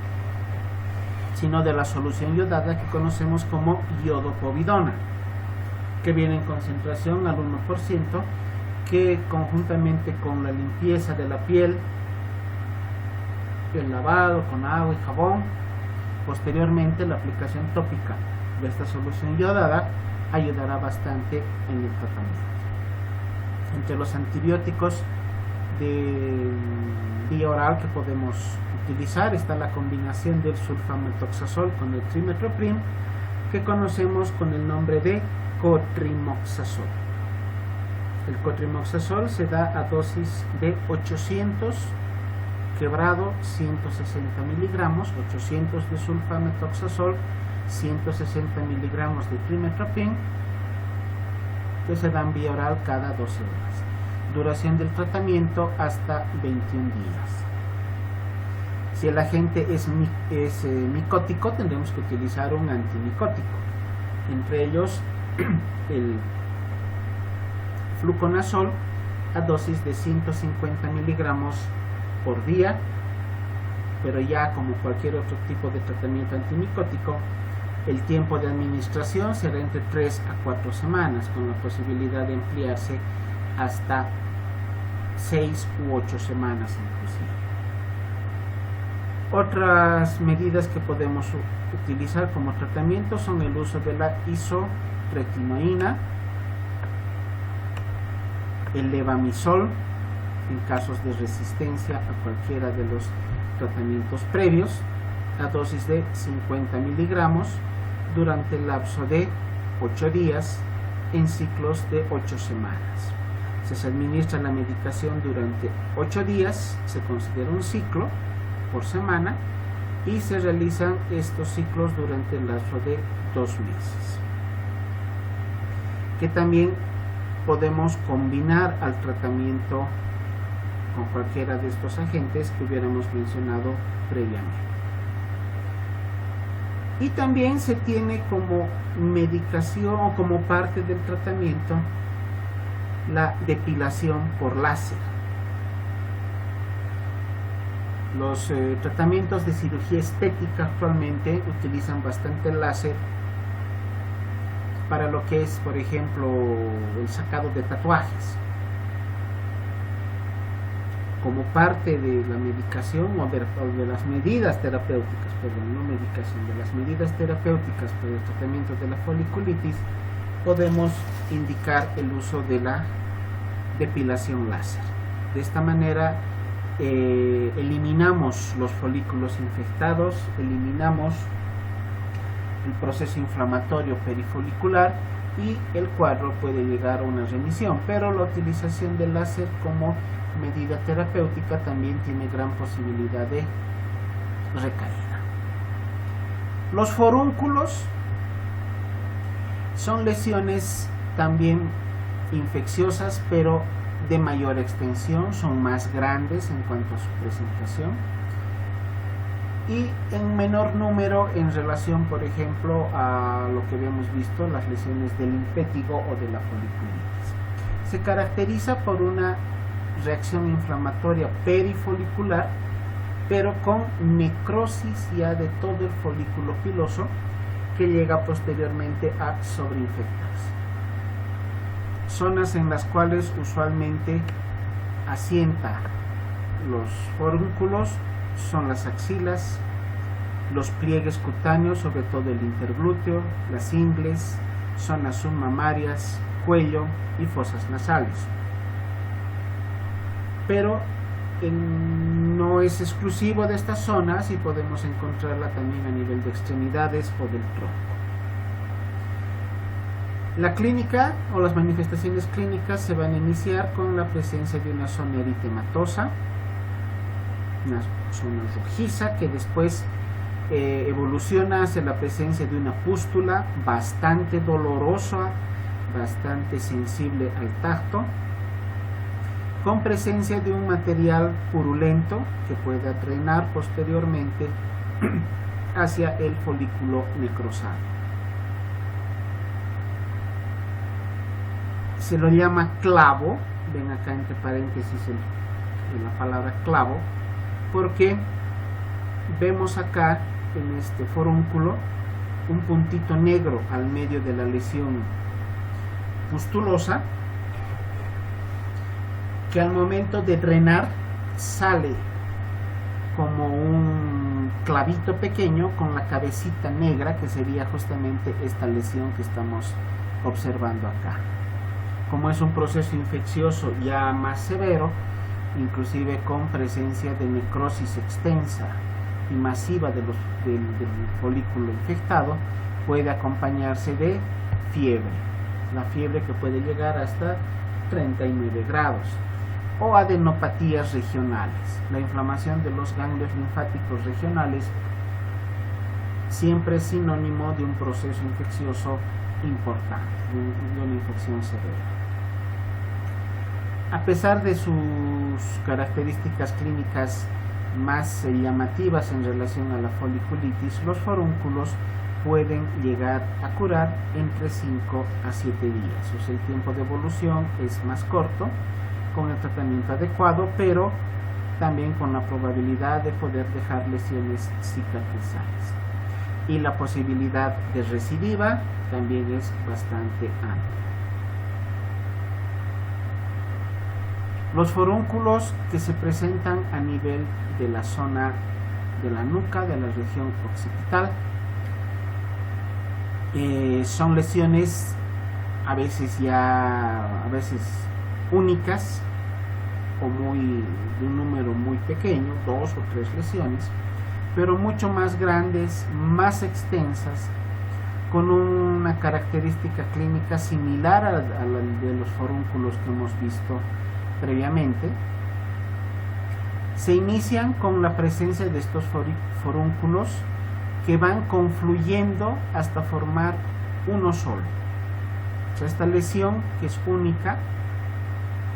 sino de la solución yodada que conocemos como iodopovidona, que viene en concentración al 1%, que conjuntamente con la limpieza de la piel, el lavado con agua y jabón, posteriormente la aplicación tópica de esta solución yodada ayudará bastante en el tratamiento. Entre los antibióticos de vía oral que podemos utilizar está la combinación del sulfamethoxazol con el trimethoprim, que conocemos con el nombre de cotrimoxazol. El cotrimoxazol se da a dosis de 800 quebrado 160 miligramos, 800 de sulfamethoxazol, 160 miligramos de trimethoprim, que se dan vía oral cada 12 horas. Duración del tratamiento hasta 21 días. Si el agente es micótico, tendremos que utilizar un antimicótico, entre ellos el fluconazol a dosis de 150 miligramos por día, pero ya como cualquier otro tipo de tratamiento antimicótico, el tiempo de administración será entre 3 a 4 semanas, con la posibilidad de ampliarse hasta 6 u 8 semanas inclusive. Otras medidas que podemos utilizar como tratamiento son el uso de la isotretinoína, el levamisol en casos de resistencia a cualquiera de los tratamientos previos, a dosis de 50 miligramos durante el lapso de 8 días en ciclos de 8 semanas. Si se administra la medicación durante 8 días, se considera un ciclo por semana, y se realizan estos ciclos durante el lapso de 2 meses. Que también podemos combinar al tratamiento con cualquiera de estos agentes que hubiéramos mencionado previamente. Y también se tiene como medicación o como parte del tratamiento la depilación por láser. Los tratamientos de cirugía estética actualmente utilizan bastante el láser para lo que es, por ejemplo, el sacado de tatuajes. Como parte de la medicación o de las medidas terapéuticas, perdón, no medicación, de las medidas terapéuticas para el tratamiento de la foliculitis, podemos indicar el uso de la depilación láser. De esta manera eliminamos los folículos infectados, eliminamos el proceso inflamatorio perifolicular y el cuadro puede llegar a una remisión, pero la utilización del láser como medida terapéutica también tiene gran posibilidad de recaída. Los forúnculos son lesiones también infecciosas, pero de mayor extensión, son más grandes en cuanto a su presentación y en menor número en relación, por ejemplo, a lo que habíamos visto, las lesiones del impétigo o de la foliculitis. Se caracteriza por una reacción inflamatoria perifolicular, pero con necrosis ya de todo el folículo piloso, que llega posteriormente a sobreinfectarse. Zonas en las cuales usualmente asienta los forúnculos son las axilas, los pliegues cutáneos, sobre todo el interglúteo, las ingles, zonas submamarias, cuello y fosas nasales. Pero no es exclusivo de estas zonas y podemos encontrarla también a nivel de extremidades o del tronco. La clínica o las manifestaciones clínicas se van a iniciar con la presencia de una zona eritematosa, una zona rojiza que después evoluciona hacia la presencia de una pústula bastante dolorosa, bastante sensible al tacto, con presencia de un material purulento que pueda drenar posteriormente hacia el folículo necrosado. Se lo llama clavo, ven acá entre paréntesis la palabra clavo, porque vemos acá en este forúnculo un puntito negro al medio de la lesión pustulosa, que al momento de drenar sale como un clavito pequeño con la cabecita negra, que sería justamente esta lesión que estamos observando acá. Como es un proceso infeccioso ya más severo, inclusive con presencia de necrosis extensa y masiva del folículo infectado, puede acompañarse de fiebre, la fiebre que puede llegar hasta 39 grados, o adenopatías regionales. La inflamación de los ganglios linfáticos regionales siempre es sinónimo de un proceso infeccioso importante, de una infección severa. A pesar de sus características clínicas más llamativas en relación a la foliculitis, los forúnculos pueden llegar a curar entre 5 a 7 días. O sea, el tiempo de evolución es más corto con el tratamiento adecuado, pero también con la probabilidad de poder dejar lesiones cicatrizales. Y la posibilidad de recidiva también es bastante amplia. Los forúnculos que se presentan a nivel de la zona de la nuca, de la región occipital, son lesiones a veces únicas o de un número muy pequeño, 2 o 3 lesiones, pero mucho más grandes, más extensas, con una característica clínica similar a la de los forúnculos que hemos visto previamente. Se inician con la presencia de estos forúnculos que van confluyendo hasta formar uno solo. O sea, esta lesión, que es única,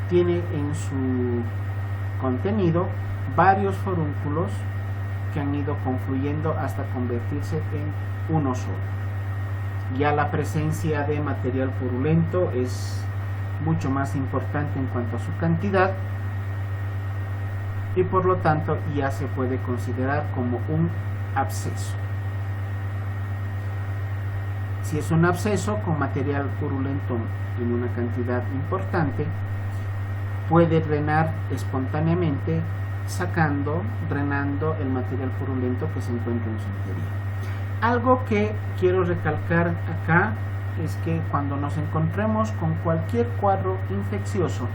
tiene en su contenido varios forúnculos que han ido confluyendo hasta convertirse en uno solo. Ya la presencia de material purulento es mucho más importante en cuanto a su cantidad y por lo tanto ya se puede considerar como un absceso. Si es un absceso con material purulento en una cantidad importante, puede drenar espontáneamente, drenando el material purulento que se encuentra en su interior. Algo que quiero recalcar acá es que cuando nos encontremos con cualquier cuadro infeccioso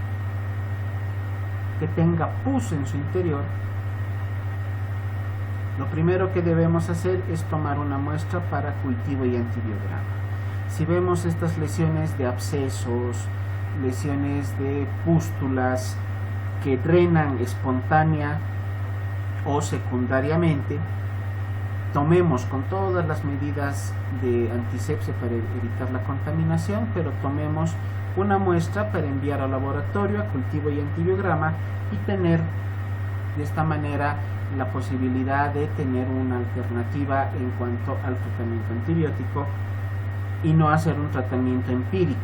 que tenga pus en su interior, lo primero que debemos hacer es tomar una muestra para cultivo y antibiograma. Si vemos estas lesiones de abscesos, lesiones de pústulas que drenan espontánea o secundariamente, tomemos con todas las medidas de antisepsia para evitar la contaminación, pero tomemos una muestra para enviar al laboratorio a cultivo y antibiograma y tener de esta manera la posibilidad de tener una alternativa en cuanto al tratamiento antibiótico y no hacer un tratamiento empírico,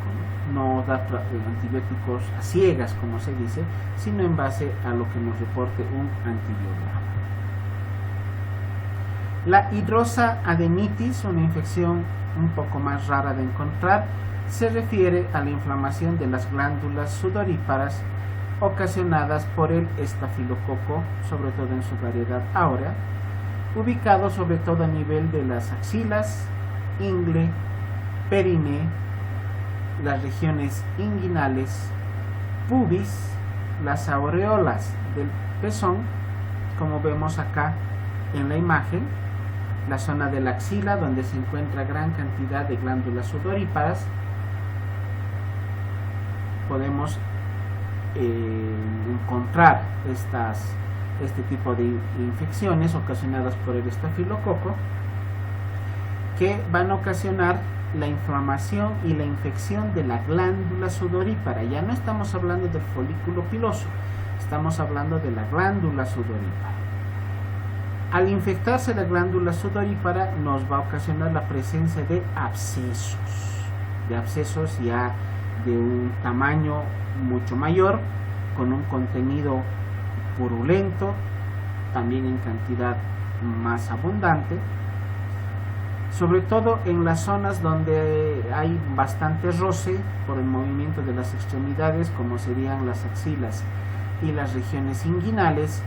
no dar antibióticos a ciegas, como se dice, sino en base a lo que nos reporte un antibiograma. La hidrosa adenitis, una infección un poco más rara de encontrar, se refiere a la inflamación de las glándulas sudoríparas ocasionadas por el estafilococo, sobre todo en su variedad áurea, ubicado sobre todo a nivel de las axilas, ingle, perine, las regiones inguinales, pubis, las aureolas del pezón, como vemos acá en la imagen, la zona de la axila donde se encuentra gran cantidad de glándulas sudoríparas. Podemos encontrar este tipo de infecciones ocasionadas por el estafilococo que van a ocasionar la inflamación y la infección de la glándula sudorípara. Ya no estamos hablando del folículo piloso, estamos hablando de la glándula sudorípara. Al infectarse la glándula sudorípara nos va a ocasionar la presencia de abscesos ya de un tamaño mucho mayor, con un contenido purulento, también en cantidad más abundante, sobre todo en las zonas donde hay bastante roce por el movimiento de las extremidades, como serían las axilas y las regiones inguinales.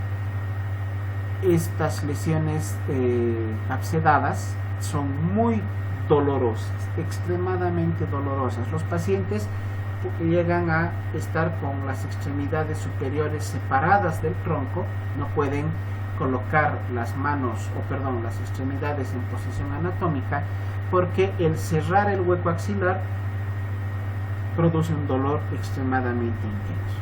Estas lesiones abscedadas son muy dolorosas, extremadamente dolorosas. Los pacientes llegan a estar con las extremidades superiores separadas del tronco, no pueden colocar las extremidades en posición anatómica, porque el cerrar el hueco axilar produce un dolor extremadamente intenso.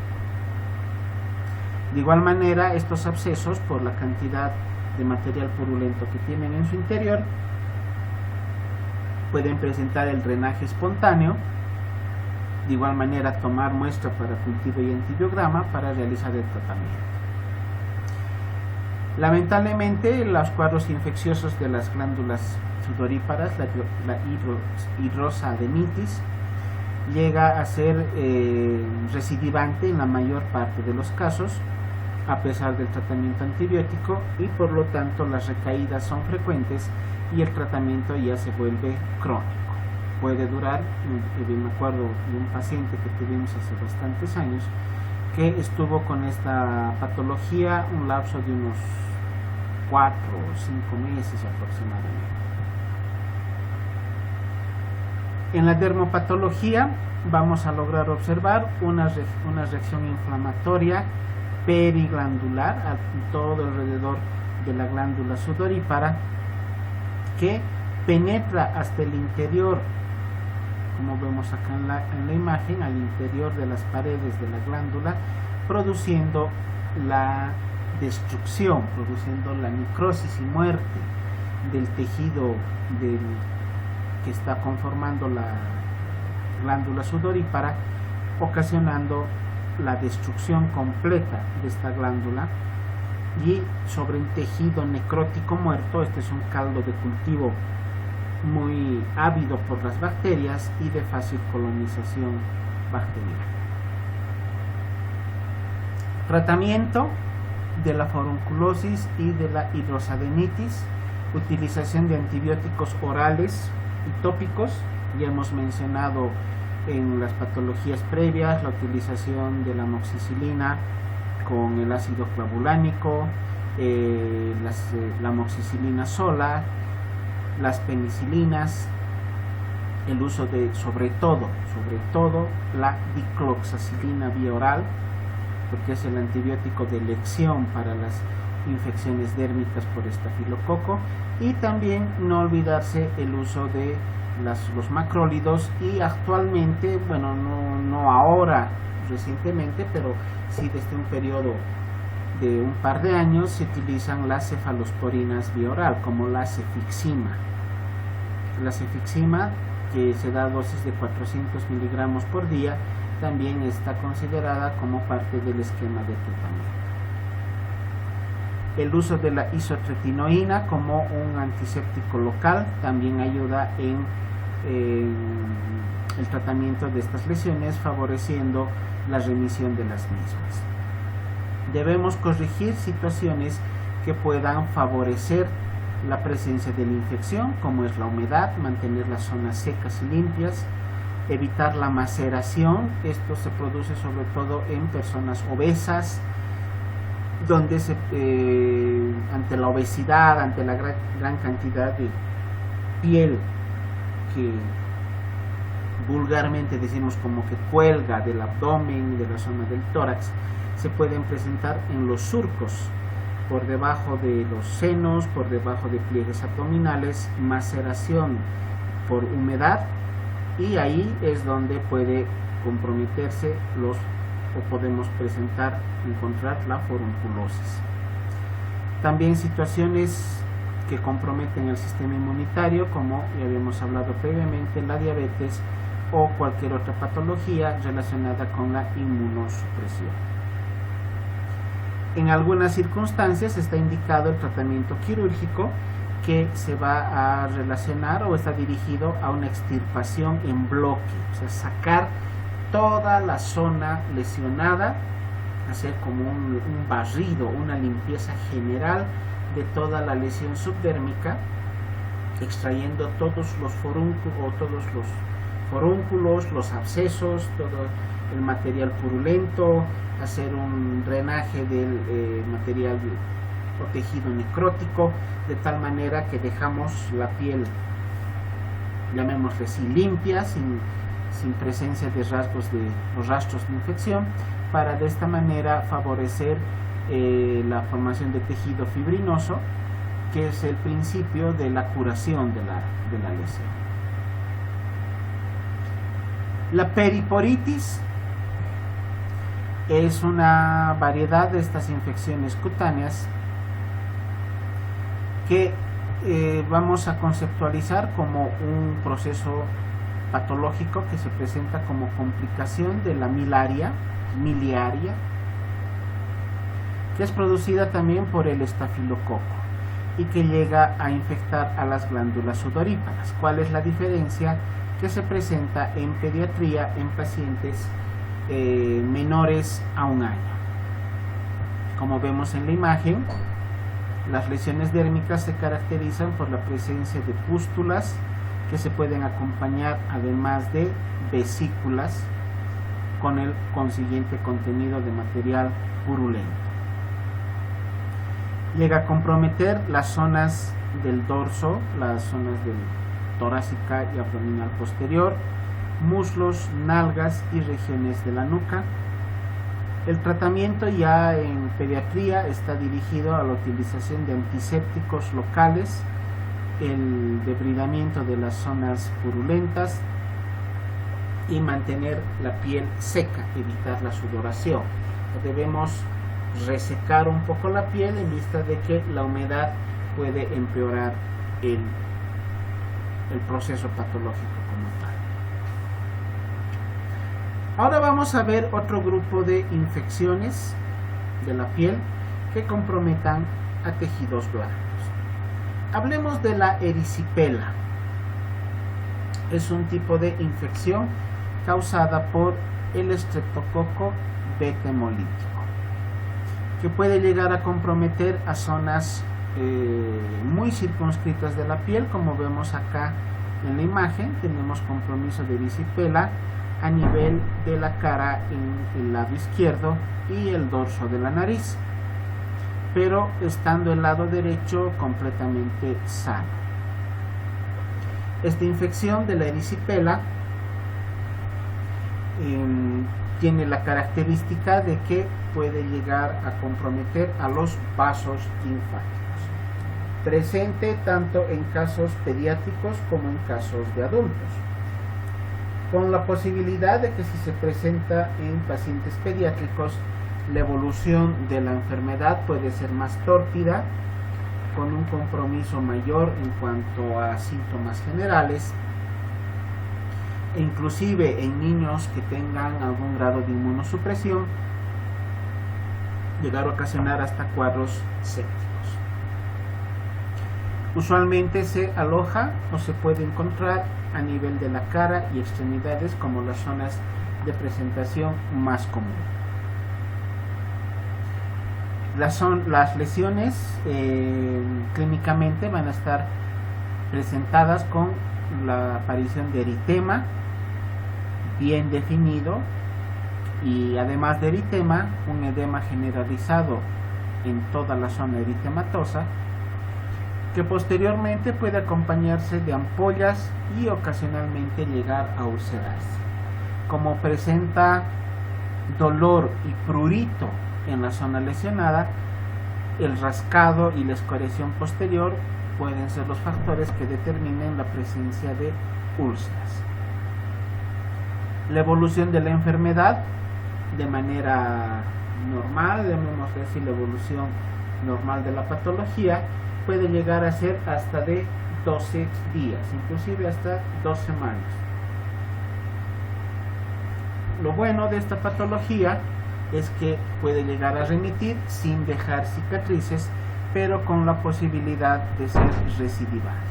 De igual manera, estos abscesos, por la cantidad de material purulento que tienen en su interior, pueden presentar el drenaje espontáneo. De igual manera, tomar muestra para cultivo y antibiograma para realizar el tratamiento. Lamentablemente, los cuadros infecciosos de las glándulas sudoríparas, la hidrosa adenitis, llega a ser recidivante en la mayor parte de los casos, a pesar del tratamiento antibiótico, y por lo tanto las recaídas son frecuentes y el tratamiento ya se vuelve crónico. Puede durar, me acuerdo de un paciente que tuvimos hace bastantes años que estuvo con esta patología un lapso de unos 4 o 5 meses aproximadamente. En la dermopatología vamos a lograr observar una reacción inflamatoria periglandular a todo alrededor de la glándula sudorípara que penetra hasta el interior, como vemos acá en la imagen, al interior de las paredes de la glándula, produciendo la destrucción, produciendo la necrosis y muerte del tejido que está conformando la glándula sudorípara, ocasionando la destrucción completa de esta glándula. Y sobre un tejido necrótico muerto, este es un caldo de cultivo muy ávido por las bacterias y de fácil colonización bacteriana. Tratamiento de la forunculosis y de la hidrosadenitis: utilización de antibióticos orales antitópicos. Ya hemos mencionado en las patologías previas la utilización de la amoxicilina con el ácido clavulánico, la amoxicilina sola, las penicilinas, el uso de sobre todo la dicloxacilina vía oral, porque es el antibiótico de elección para las infecciones dérmicas por estafilococo, y también no olvidarse el uso de los macrólidos, y actualmente, bueno, no ahora recientemente, pero sí desde un periodo de un par de años se utilizan las cefalosporinas vía oral, como la cefixima. La cefixima, que se da a dosis de 400 miligramos por día, también está considerada como parte del esquema de tratamiento. El uso de la isotretinoína como un antiséptico local también ayuda en el tratamiento de estas lesiones, favoreciendo la remisión de las mismas. Debemos corregir situaciones que puedan favorecer la presencia de la infección, como es la humedad, mantener las zonas secas y limpias, evitar la maceración. Esto se produce sobre todo en personas obesas, donde ante la obesidad, ante la gran cantidad de piel que vulgarmente decimos como que cuelga del abdomen, de la zona del tórax, se pueden presentar en los surcos, por debajo de los senos, por debajo de pliegues abdominales, maceración por humedad, y ahí es donde puede comprometerse o podemos encontrar la forunculosis. También situaciones que comprometen el sistema inmunitario, como ya habíamos hablado previamente, la diabetes o cualquier otra patología relacionada con la inmunosupresión. En algunas circunstancias está indicado el tratamiento quirúrgico, que se va a relacionar o está dirigido a una extirpación en bloque, o sea, sacar toda la zona lesionada, hacer como un barrido, una limpieza general de toda la lesión subdérmica, extrayendo todos los forúnculos, los abscesos, todo el material purulento, hacer un drenaje del material o tejido necrótico, de tal manera que dejamos la piel, llamémosle así, limpia, sin presencia de los rastros de infección, para de esta manera favorecer la formación de tejido fibrinoso, que es el principio de la curación de la lesión. La periporitis es una variedad de estas infecciones cutáneas que vamos a conceptualizar como un proceso patológico que se presenta como complicación de la miliaria, que es producida también por el estafilococo y que llega a infectar a las glándulas sudoríparas. ¿Cuál es la diferencia? Que se presenta en pediatría en pacientes menores a un año. Como vemos en la imagen, las lesiones dérmicas se caracterizan por la presencia de pústulas que se pueden acompañar además de vesículas con el consiguiente contenido de material purulento. Llega a comprometer las zonas del dorso, las zonas del torácica y abdominal posterior, muslos, nalgas y regiones de la nuca. El tratamiento ya en pediatría está dirigido a la utilización de antisépticos locales, el debridamiento de las zonas purulentas y mantener la piel seca, evitar la sudoración. Debemos resecar un poco la piel en vista de que la humedad puede empeorar el proceso patológico como tal. Ahora vamos a ver otro grupo de infecciones de la piel que comprometan a tejidos blandos. Hablemos de la erisipela. Es un tipo de infección causada por el estreptococo beta hemolítico, que puede llegar a comprometer a zonas muy circunscritas de la piel, como vemos acá En la imagen tenemos compromiso de erisipela a nivel de la cara en el lado izquierdo y el dorso de la nariz, pero estando el lado derecho completamente sano. Esta infección de la erisipela tiene la característica de que puede llegar a comprometer a los vasos linfáticos, presente tanto en casos pediátricos como en casos de adultos, con la posibilidad de que si se presenta en pacientes pediátricos, la evolución de la enfermedad puede ser más tórpida, con un compromiso mayor en cuanto a síntomas generales, e inclusive en niños que tengan algún grado de inmunosupresión, llegar a ocasionar hasta cuadros sépticos. Usualmente se aloja o se puede encontrar a nivel de la cara y extremidades como las zonas de presentación más común. Las lesiones clínicamente van a estar presentadas con la aparición de eritema bien definido y además de eritema, un edema generalizado en toda la zona eritematosa, que posteriormente puede acompañarse de ampollas y ocasionalmente llegar a ulcerarse. Como presenta dolor y prurito en la zona lesionada, el rascado y la escoriación posterior pueden ser los factores que determinen la presencia de úlceras. La evolución de la enfermedad de manera normal, debemos decir la evolución normal de la patología, puede llegar a ser hasta de 12 días, inclusive hasta 2 semanas. Lo bueno de esta patología es que puede llegar a remitir sin dejar cicatrices, pero con la posibilidad de ser recidivaria.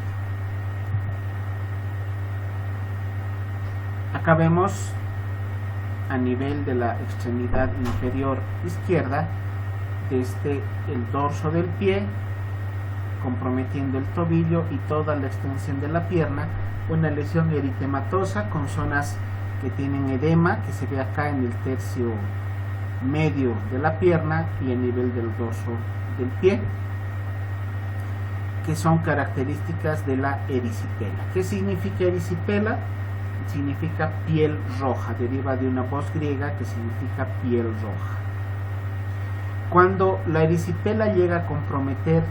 Acá vemos a nivel de la extremidad inferior izquierda, desde el dorso del pie, comprometiendo el tobillo y toda la extensión de la pierna, una lesión eritematosa con zonas que tienen edema, que se ve acá en el tercio medio de la pierna y a nivel del dorso del pie, que son características de la erisipela. ¿Qué significa erisipela? Significa piel roja, deriva de una voz griega que significa piel roja. Cuando la erisipela llega a comprometer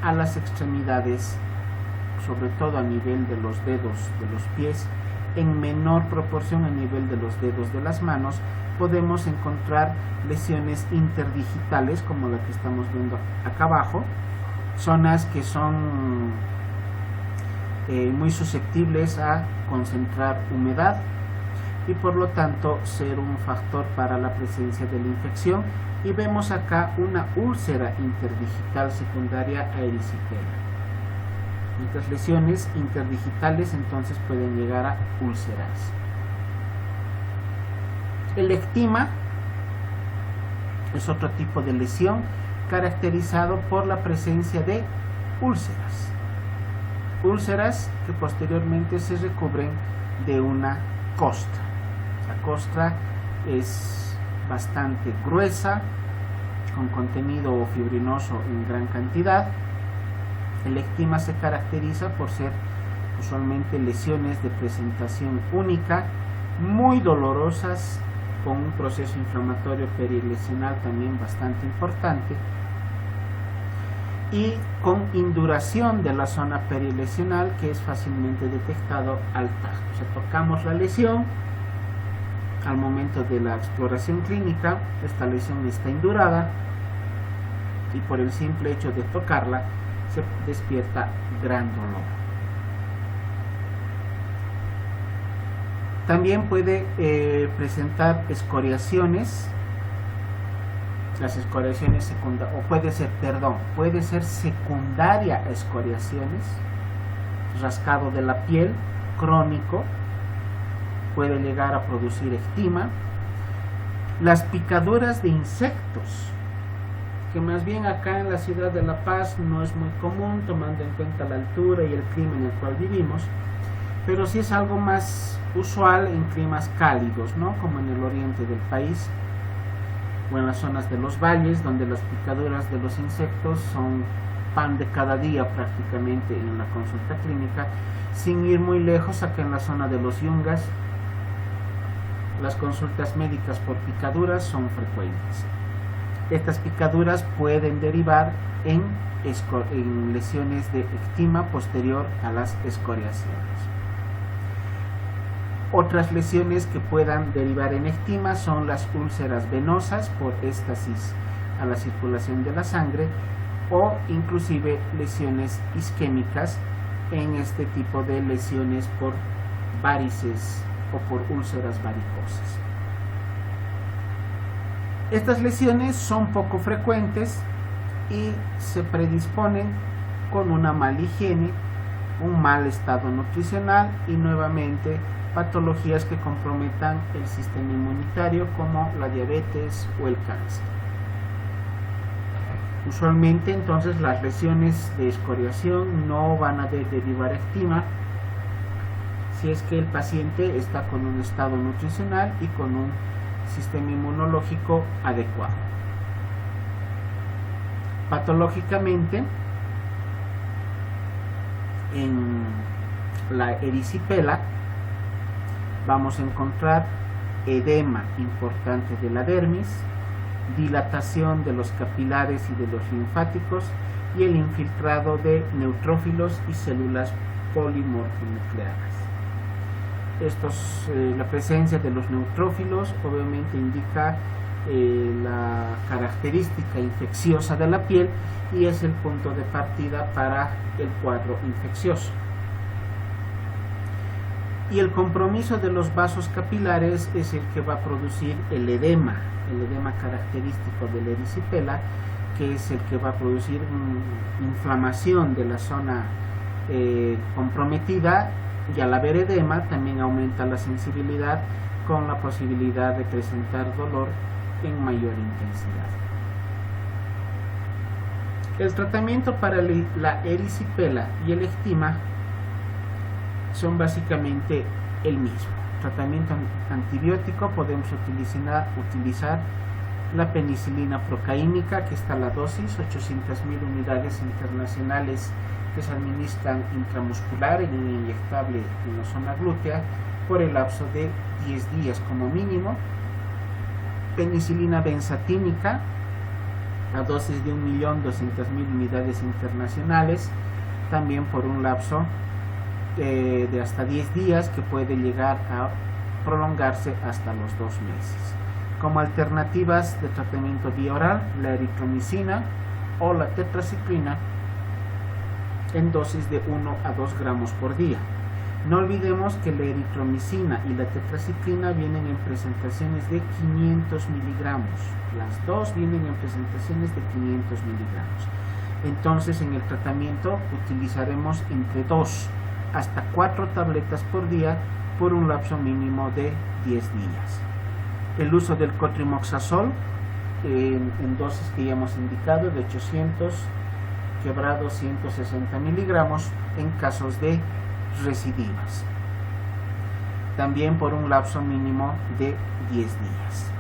a las extremidades, sobre todo a nivel de los dedos de los pies, en menor proporción a nivel de los dedos de las manos, podemos encontrar lesiones interdigitales como la que estamos viendo acá abajo, zonas que son muy susceptibles a concentrar humedad y por lo tanto ser un factor para la presencia de la infección, y vemos acá una úlcera interdigital secundaria a erisipela. Estas lesiones interdigitales entonces pueden llegar a ulcerarse. El ectima es otro tipo de lesión caracterizado por la presencia de úlceras. Úlceras que posteriormente se recubren de una costra. La costra es bastante gruesa, con contenido fibrinoso en gran cantidad. El ectima se caracteriza por ser usualmente lesiones de presentación única, muy dolorosas, con un proceso inflamatorio perilesional también bastante importante y con induración de la zona perilesional que es fácilmente detectado al tacto. O sea, tocamos la lesión, al momento de la exploración clínica esta lesión está indurada y por el simple hecho de tocarla se despierta gran dolor. También puede presentar escoriaciones, las escoriaciones secundarias, o puede ser secundaria a escoriaciones, rascado de la piel crónico, puede llegar a producir ectima. Las picaduras de insectos, que más bien acá en la ciudad de La Paz no es muy común, tomando en cuenta la altura y el clima en el cual vivimos, pero sí es algo más usual en climas cálidos, ¿no? Como en el oriente del país o en las zonas de los valles, donde las picaduras de los insectos son pan de cada día prácticamente en la consulta clínica. Sin ir muy lejos, acá en la zona de los yungas, las consultas médicas por picaduras son frecuentes. Estas picaduras pueden derivar en lesiones de ectima posterior a las escoriaciones. Otras lesiones que puedan derivar en ectima son las úlceras venosas por éstasis a la circulación de la sangre, o inclusive lesiones isquémicas en este tipo de lesiones por varices o por úlceras varicosas. Estas lesiones son poco frecuentes y se predisponen con una mala higiene, un mal estado nutricional y nuevamente patologías que comprometan el sistema inmunitario, como la diabetes o el cáncer. Usualmente entonces las lesiones de escoriación no van a derivar ectima si es que el paciente está con un estado nutricional y con un sistema inmunológico adecuado. Patológicamente, en la erisipela vamos a encontrar edema importante de la dermis, dilatación de los capilares y de los linfáticos y el infiltrado de neutrófilos y células polimorfonucleares. La presencia de los neutrófilos obviamente indica la característica infecciosa de la piel y es el punto de partida para el cuadro infeccioso. Y el compromiso de los vasos capilares es el que va a producir el edema característico de la erisipela, que es el que va a producir inflamación de la zona comprometida, y al haber edema también aumenta la sensibilidad, con la posibilidad de presentar dolor en mayor intensidad. El tratamiento para la erisipela y el ectima son básicamente el mismo. Tratamiento antibiótico, podemos utilizar la penicilina procaínica, que está a la dosis 800.000 unidades internacionales, que se administran intramuscular en un inyectable en la zona glútea por el lapso de 10 días como mínimo. Penicilina benzatínica a dosis de 1.200.000 unidades internacionales, también por un lapso de hasta 10 días, que puede llegar a prolongarse hasta los 2 meses. Como alternativas de tratamiento vía oral, la eritromicina o la tetraciclina en dosis de 1 a 2 gramos por día. No olvidemos que la eritromicina y la tetraciclina vienen en presentaciones de 500 miligramos. Las dos vienen en presentaciones de 500 miligramos. Entonces, en el tratamiento utilizaremos entre 2 hasta 4 tabletas por día por un lapso mínimo de 10 días. El uso del cotrimoxazol en dosis que ya hemos indicado, de 800 quebrados 160 miligramos en casos de recidivas, también por un lapso mínimo de 10 días.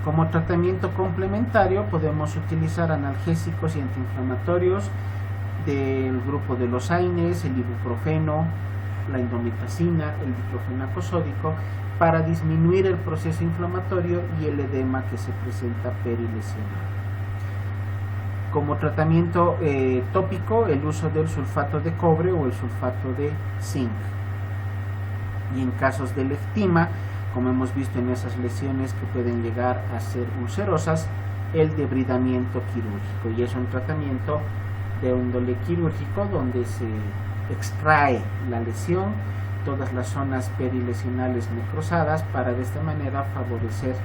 Como tratamiento complementario podemos utilizar analgésicos y antiinflamatorios del grupo de los AINES, el ibuprofeno, la indometacina, el diclofenaco sódico, para disminuir el proceso inflamatorio y el edema que se presenta perilesional. Como tratamiento tópico, el uso del sulfato de cobre o el sulfato de zinc. Y en casos de ectima, como hemos visto en esas lesiones que pueden llegar a ser ulcerosas, el debridamiento quirúrgico. Y es un tratamiento de índole quirúrgico donde se extrae la lesión, todas las zonas perilesionales necrosadas, para de esta manera favorecer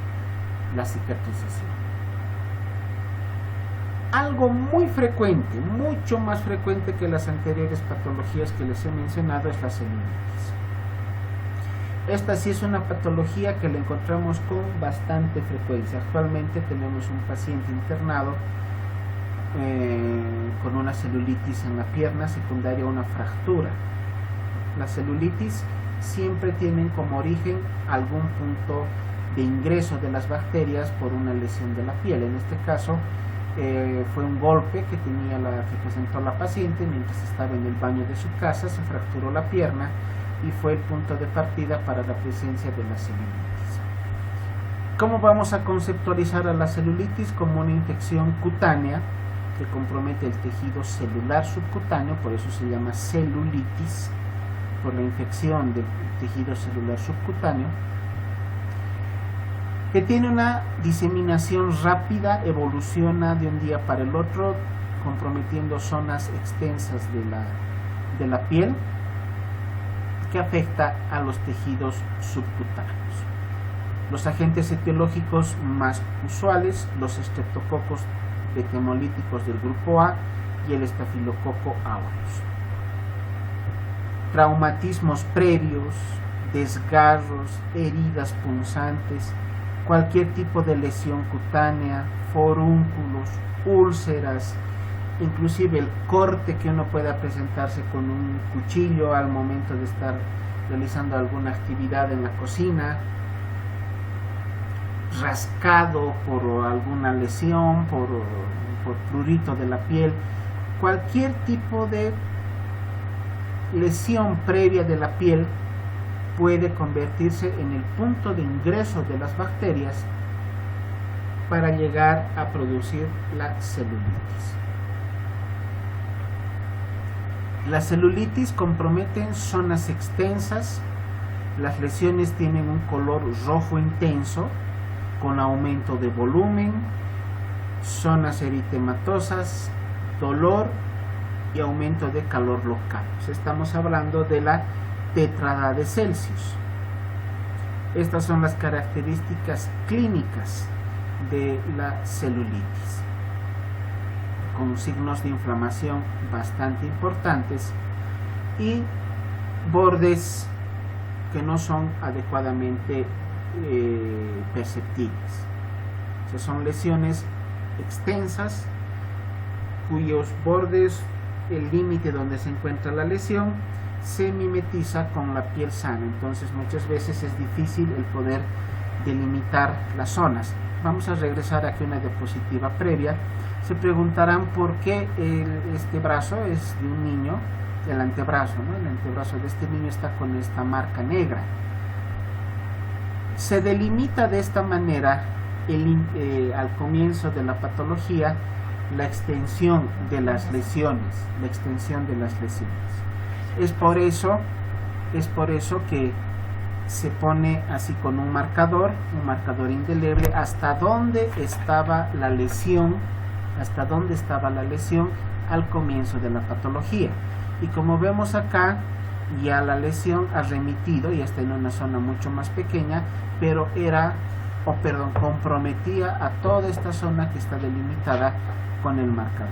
la cicatrización. Algo muy frecuente, mucho más frecuente que las anteriores patologías que les he mencionado, es la celulitis. Esta sí es una patología que la encontramos con bastante frecuencia. Actualmente tenemos un paciente internado con una celulitis en la pierna secundaria a una fractura la celulitis, siempre tienen como origen algún punto de ingreso de las bacterias por una lesión de la piel. En este caso fue un golpe que presentó la paciente mientras estaba en el baño de su casa, se fracturó la pierna y fue el punto de partida para la presencia de la celulitis. ¿Cómo vamos a conceptualizar a la celulitis? Como una infección cutánea que compromete el tejido celular subcutáneo, por eso se llama celulitis, por la infección del tejido celular subcutáneo, que tiene una diseminación rápida, evoluciona de un día para el otro, comprometiendo zonas extensas de la piel, que afecta a los tejidos subcutáneos. Los agentes etiológicos más usuales, los estreptococos hemolíticos del grupo A y el estafilococo aureus. Traumatismos previos, desgarros, heridas punzantes, cualquier tipo de lesión cutánea, forúnculos, úlceras, inclusive el corte que uno pueda presentarse con un cuchillo al momento de estar realizando alguna actividad en la cocina, rascado por alguna lesión, por prurito de la piel, cualquier tipo de lesión previa de la piel puede convertirse en el punto de ingreso de las bacterias para llegar a producir la celulitis. La celulitis compromete zonas extensas, las lesiones tienen un color rojo intenso, con aumento de volumen, zonas eritematosas, dolor y aumento de calor local. Estamos hablando de la tetrada de Celsius. Estas son las características clínicas de la celulitis, con signos de inflamación bastante importantes y bordes que no son adecuadamente perceptibles. O sea, son lesiones extensas cuyos bordes, el límite donde se encuentra la lesión, se mimetiza con la piel sana. Entonces muchas veces es difícil el poder delimitar las zonas. Vamos a regresar aquí a una diapositiva previa. Se preguntarán por qué este brazo es de un niño, el antebrazo, ¿no? El antebrazo de este niño está con esta marca negra. Se delimita de esta manera al comienzo de la patología la extensión de las lesiones, Es por eso que se pone así con un marcador indeleble hasta dónde estaba la lesión al comienzo de la patología. Y como vemos acá, ya la lesión ha remitido y está en una zona mucho más pequeña, pero comprometía a toda esta zona que está delimitada con el marcador.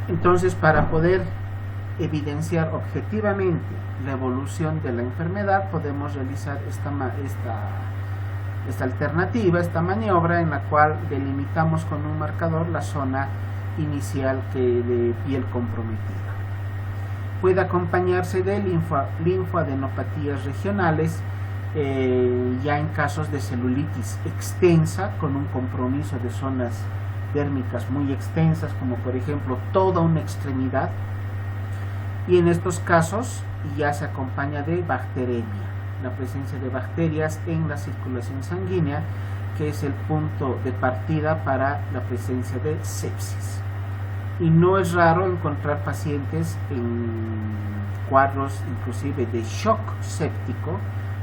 Entonces, para poder evidenciar objetivamente la evolución de la enfermedad, podemos realizar esta alternativa, esta maniobra en la cual delimitamos con un marcador la zona inicial de piel comprometida. Puede acompañarse de linfoadenopatías regionales, ya en casos de celulitis extensa, con un compromiso de zonas dérmicas muy extensas, como por ejemplo toda una extremidad, y en estos casos ya se acompaña de bacteremia, la presencia de bacterias en la circulación sanguínea, que es el punto de partida para la presencia de sepsis. Y no es raro encontrar pacientes en cuadros inclusive de shock séptico,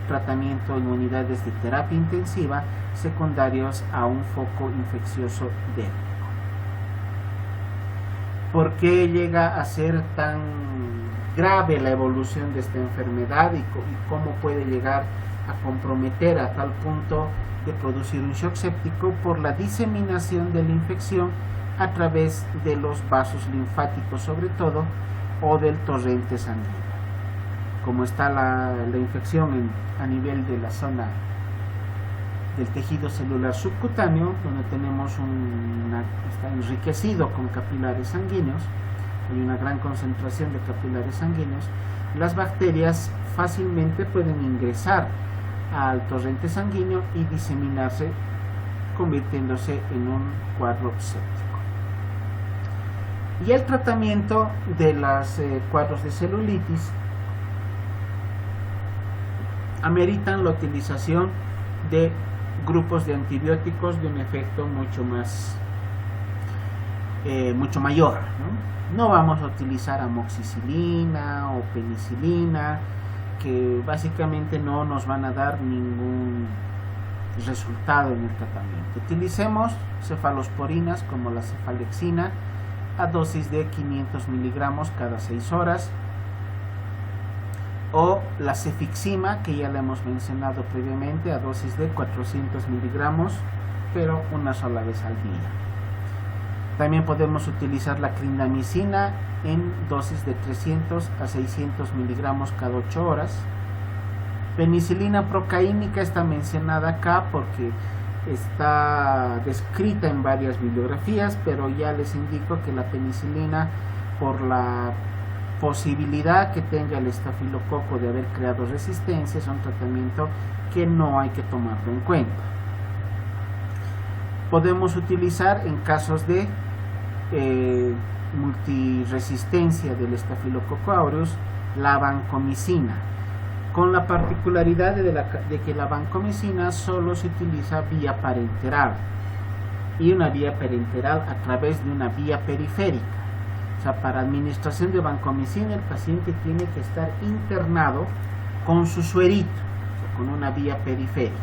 tratamiento en unidades de terapia intensiva secundarios a un foco infeccioso dérmico. ¿Por qué llega a ser tan grave la evolución de esta enfermedad y cómo puede llegar a comprometer a tal punto de producir un shock séptico? Por la diseminación de la infección a través de los vasos linfáticos sobre todo, o del torrente sanguíneo. Como está la infección a nivel de la zona del tejido celular subcutáneo, donde tenemos está enriquecido con capilares sanguíneos, hay una gran concentración de capilares sanguíneos, las bacterias fácilmente pueden ingresar al torrente sanguíneo y diseminarse, convirtiéndose en un cuadro séptico. Y el tratamiento de los cuadros de celulitis ameritan la utilización de grupos de antibióticos de un efecto mucho mayor, ¿no? Vamos a utilizar amoxicilina o penicilina, que básicamente no nos van a dar ningún resultado en el tratamiento. Utilicemos cefalosporinas como la cefalexina a dosis de 500 miligramos cada 6 horas, o la cefixima, que ya la hemos mencionado previamente, a dosis de 400 miligramos, pero una sola vez al día. También podemos utilizar la clindamicina en dosis de 300 a 600 miligramos cada 8 horas. Penicilina procaínica está mencionada acá porque está descrita en varias bibliografías, pero ya les indico que la penicilina, por la posibilidad que tenga el estafilococo de haber creado resistencia, es un tratamiento que no hay que tomarlo en cuenta. Podemos utilizar en casos de multiresistencia del estafilococo aureus la vancomicina, con la particularidad de que la vancomicina solo se utiliza vía parenteral, y una vía parenteral a través de una vía periférica. O sea, para administración de vancomicina el paciente tiene que estar internado con su suerito, o sea, con una vía periférica,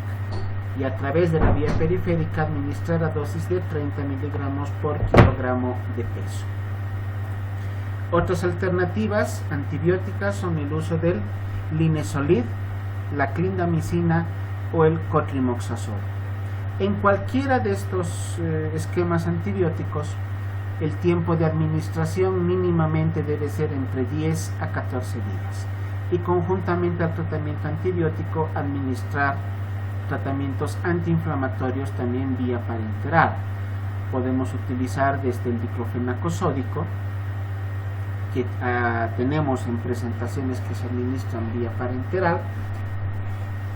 y a través de la vía periférica administrar a dosis de 30 miligramos por kilogramo de peso. Otras alternativas antibióticas son el uso del linezolid, la clindamicina o el cotrimoxazol. En cualquiera de estos esquemas antibióticos, el tiempo de administración mínimamente debe ser entre 10 a 14 días, y conjuntamente al tratamiento antibiótico administrar tratamientos antiinflamatorios también vía parenteral. Podemos utilizar desde el diclofenaco sódico, que tenemos en presentaciones que se administran vía parenteral,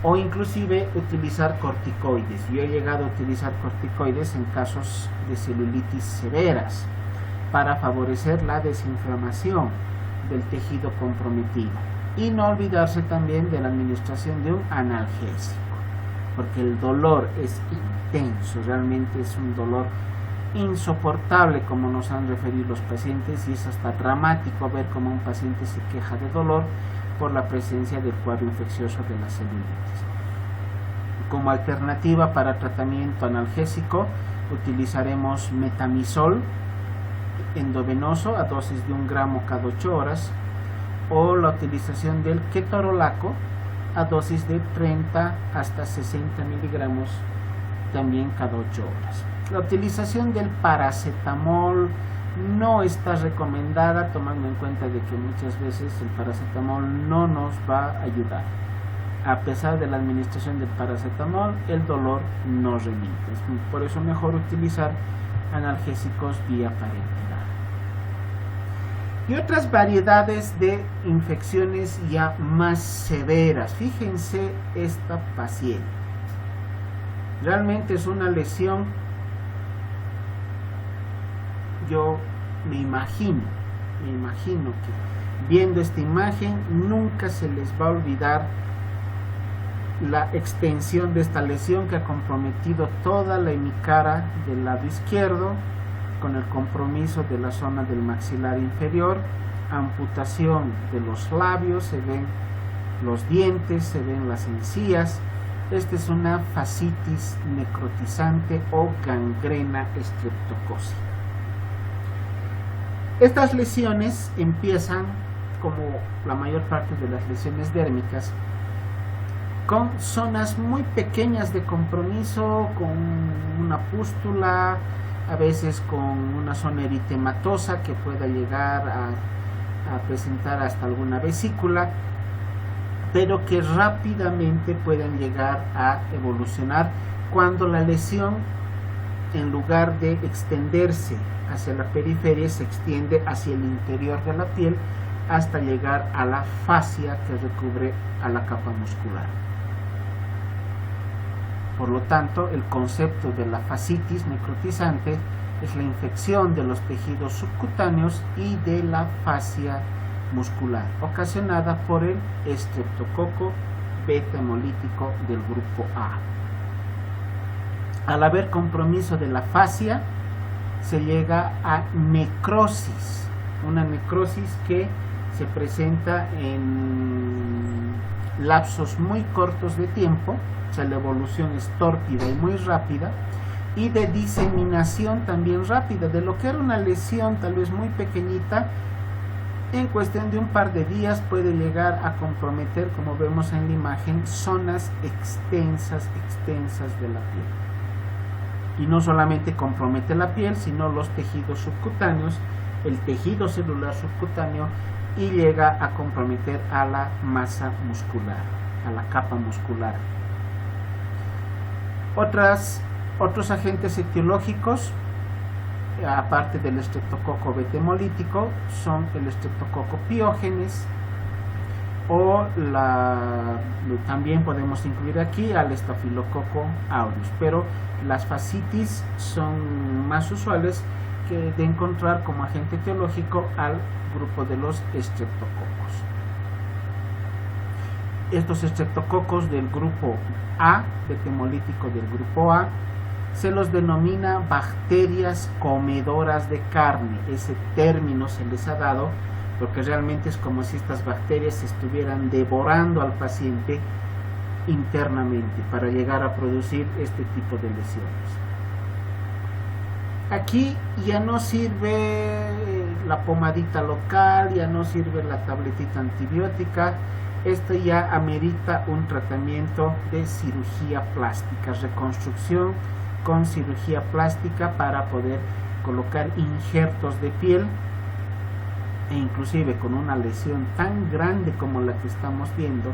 o inclusive utilizar corticoides. Yo he llegado a utilizar corticoides en casos de celulitis severas para favorecer la desinflamación del tejido comprometido, y no olvidarse también de la administración de un analgésico, porque el dolor es intenso, realmente es un dolor insoportable, como nos han referido los pacientes, y es hasta dramático ver cómo un paciente se queja de dolor por la presencia del cuadro infeccioso de la celulitis. Como alternativa para tratamiento analgésico utilizaremos metamizol endovenoso a dosis de 1 gramo cada 8 horas, o la utilización del ketorolaco a dosis de 30 hasta 60 miligramos también cada 8 horas. La utilización del paracetamol no está recomendada, tomando en cuenta de que muchas veces el paracetamol no nos va a ayudar. A pesar de la administración del paracetamol, el dolor no remite. Por eso mejor utilizar analgésicos vía parenteral. Y otras variedades de infecciones ya más severas. Fíjense esta paciente. Realmente es una lesión. Yo me imagino que viendo esta imagen nunca se les va a olvidar la extensión de esta lesión, que ha comprometido toda la hemicara del lado izquierdo, con el compromiso de la zona del maxilar inferior, amputación de los labios, se ven los dientes, se ven las encías. Esta es una fascitis necrotizante o gangrena estreptocócica. Estas lesiones empiezan, como la mayor parte de las lesiones dérmicas, con zonas muy pequeñas de compromiso, con una pústula, a veces con una zona eritematosa que pueda llegar a presentar hasta alguna vesícula, pero que rápidamente pueden llegar a evolucionar cuando la lesión en lugar de extenderse hacia la periferia, se extiende hacia el interior de la piel hasta llegar a la fascia que recubre a la capa muscular. Por lo tanto, el concepto de la fascitis necrotizante es la infección de los tejidos subcutáneos y de la fascia muscular, ocasionada por el estreptococo beta hemolítico del grupo A. Al haber compromiso de la fascia, se llega a necrosis, una necrosis que se presenta en lapsos muy cortos de tiempo, o sea, la evolución es tórpida y muy rápida, y de diseminación también rápida, de lo que era una lesión tal vez muy pequeñita, en cuestión de un par de días puede llegar a comprometer, como vemos en la imagen, zonas extensas de la piel. Y no solamente compromete la piel, sino los tejidos subcutáneos, el tejido celular subcutáneo, y llega a comprometer a la masa muscular, a la capa muscular. Otros agentes etiológicos, aparte del estreptococo beta hemolítico, son el estreptococo piógenes, o también podemos incluir aquí al estafilococo aureus, pero las fascitis son más usuales que de encontrar como agente etiológico al grupo de los estreptococos. Estos estreptococos del grupo A, beta hemolítico del grupo A, se los denomina bacterias comedoras de carne. Ese término se les ha dado porque realmente es como si estas bacterias estuvieran devorando al paciente internamente para llegar a producir este tipo de lesiones. Aquí ya no sirve la pomadita local, ya no sirve la tabletita antibiótica. Esto ya amerita un tratamiento de cirugía plástica, reconstrucción con cirugía plástica para poder colocar injertos de piel, e inclusive con una lesión tan grande como la que estamos viendo,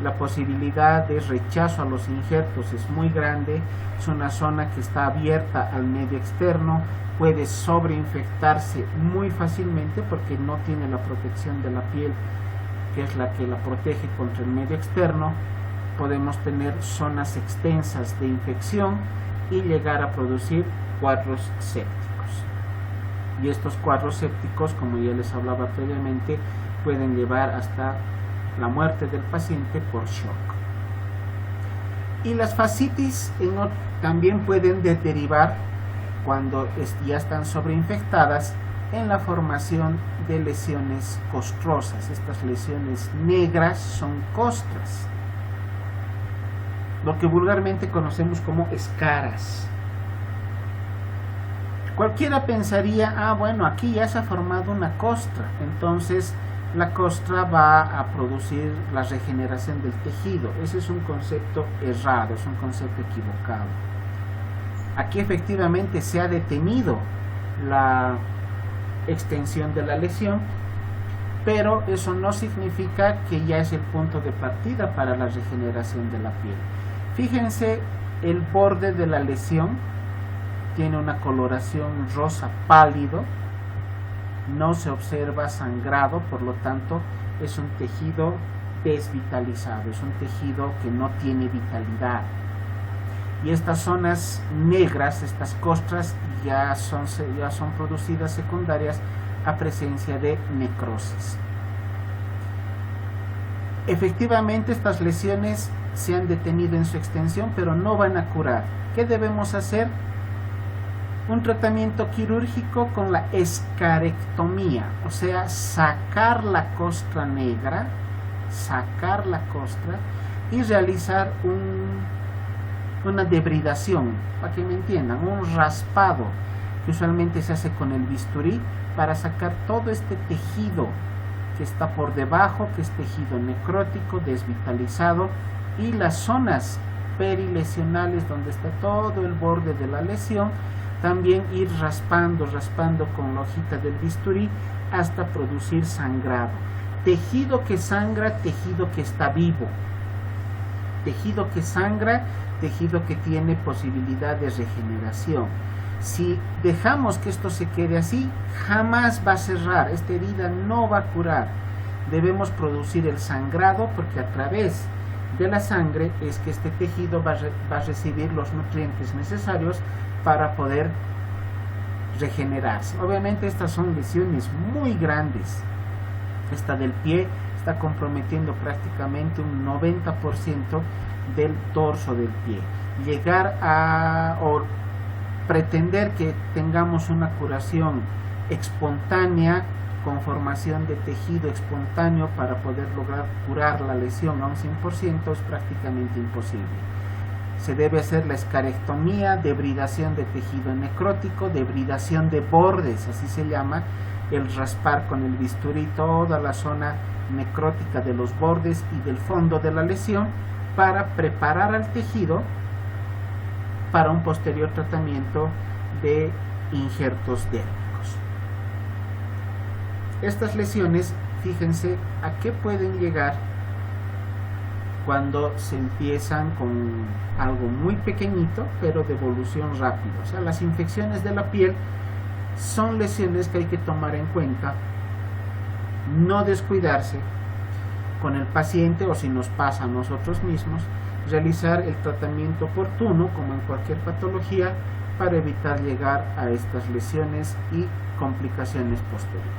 la posibilidad de rechazo a los injertos es muy grande. Es una zona que está abierta al medio externo, puede sobreinfectarse muy fácilmente porque no tiene la protección de la piel, que es la que la protege contra el medio externo. Podemos tener zonas extensas de infección y llegar a producir cuadros sépticos. Y estos cuadros sépticos, como ya les hablaba previamente, pueden llevar hasta la muerte del paciente por shock. Y las fascitis también pueden derivar, cuando ya están sobreinfectadas, en la formación de lesiones costrosas. Estas lesiones negras son costras, lo que vulgarmente conocemos como escaras. Cualquiera pensaría, bueno, aquí ya se ha formado una costra, entonces la costra va a producir la regeneración del tejido. Ese es un concepto errado, es un concepto equivocado. Aquí efectivamente se ha detenido la extensión de la lesión, pero eso no significa que ya es el punto de partida para la regeneración de la piel. Fíjense, el borde de la lesión tiene una coloración rosa pálido, no se observa sangrado, por lo tanto es un tejido desvitalizado, es un tejido que no tiene vitalidad. Y estas zonas negras, estas costras, ya son producidas secundarias a presencia de necrosis. Efectivamente, estas lesiones se han detenido en su extensión, pero no van a curar. ¿Qué debemos hacer? Un tratamiento quirúrgico con la escarectomía, o sea, sacar la costra negra, sacar la costra y realizar una debridación, para que me entiendan, un raspado que usualmente se hace con el bisturí para sacar todo este tejido que está por debajo, que es tejido necrótico, desvitalizado, y las zonas perilesionales donde está todo el borde de la lesión, también ir raspando con la hojita del bisturí hasta producir sangrado. Tejido que sangra, tejido que está vivo. tejido que sangra, tejido que tiene posibilidad de regeneración. Si dejamos que esto se quede así, jamás va a cerrar, esta herida no va a curar. Debemos producir el sangrado, porque a través de la sangre es que este tejido va a recibir los nutrientes necesarios para poder regenerarse. Obviamente estas son lesiones muy grandes. Esta del pie está comprometiendo prácticamente un 90% del torso del pie. Llegar a o pretender que tengamos una curación espontánea con formación de tejido espontáneo para poder lograr curar la lesión a un 100% es prácticamente imposible. Se debe hacer la escarectomía, debridación de tejido necrótico, debridación de bordes, así se llama, el raspar con el bisturí toda la zona necrótica de los bordes y del fondo de la lesión para preparar al tejido para un posterior tratamiento de injertos dérmicos. Estas lesiones, fíjense a qué pueden llegar cuando se empiezan con algo muy pequeñito, pero de evolución rápida. O sea, las infecciones de la piel son lesiones que hay que tomar en cuenta, no descuidarse con el paciente, o si nos pasa a nosotros mismos, realizar el tratamiento oportuno, como en cualquier patología, para evitar llegar a estas lesiones y complicaciones posteriores.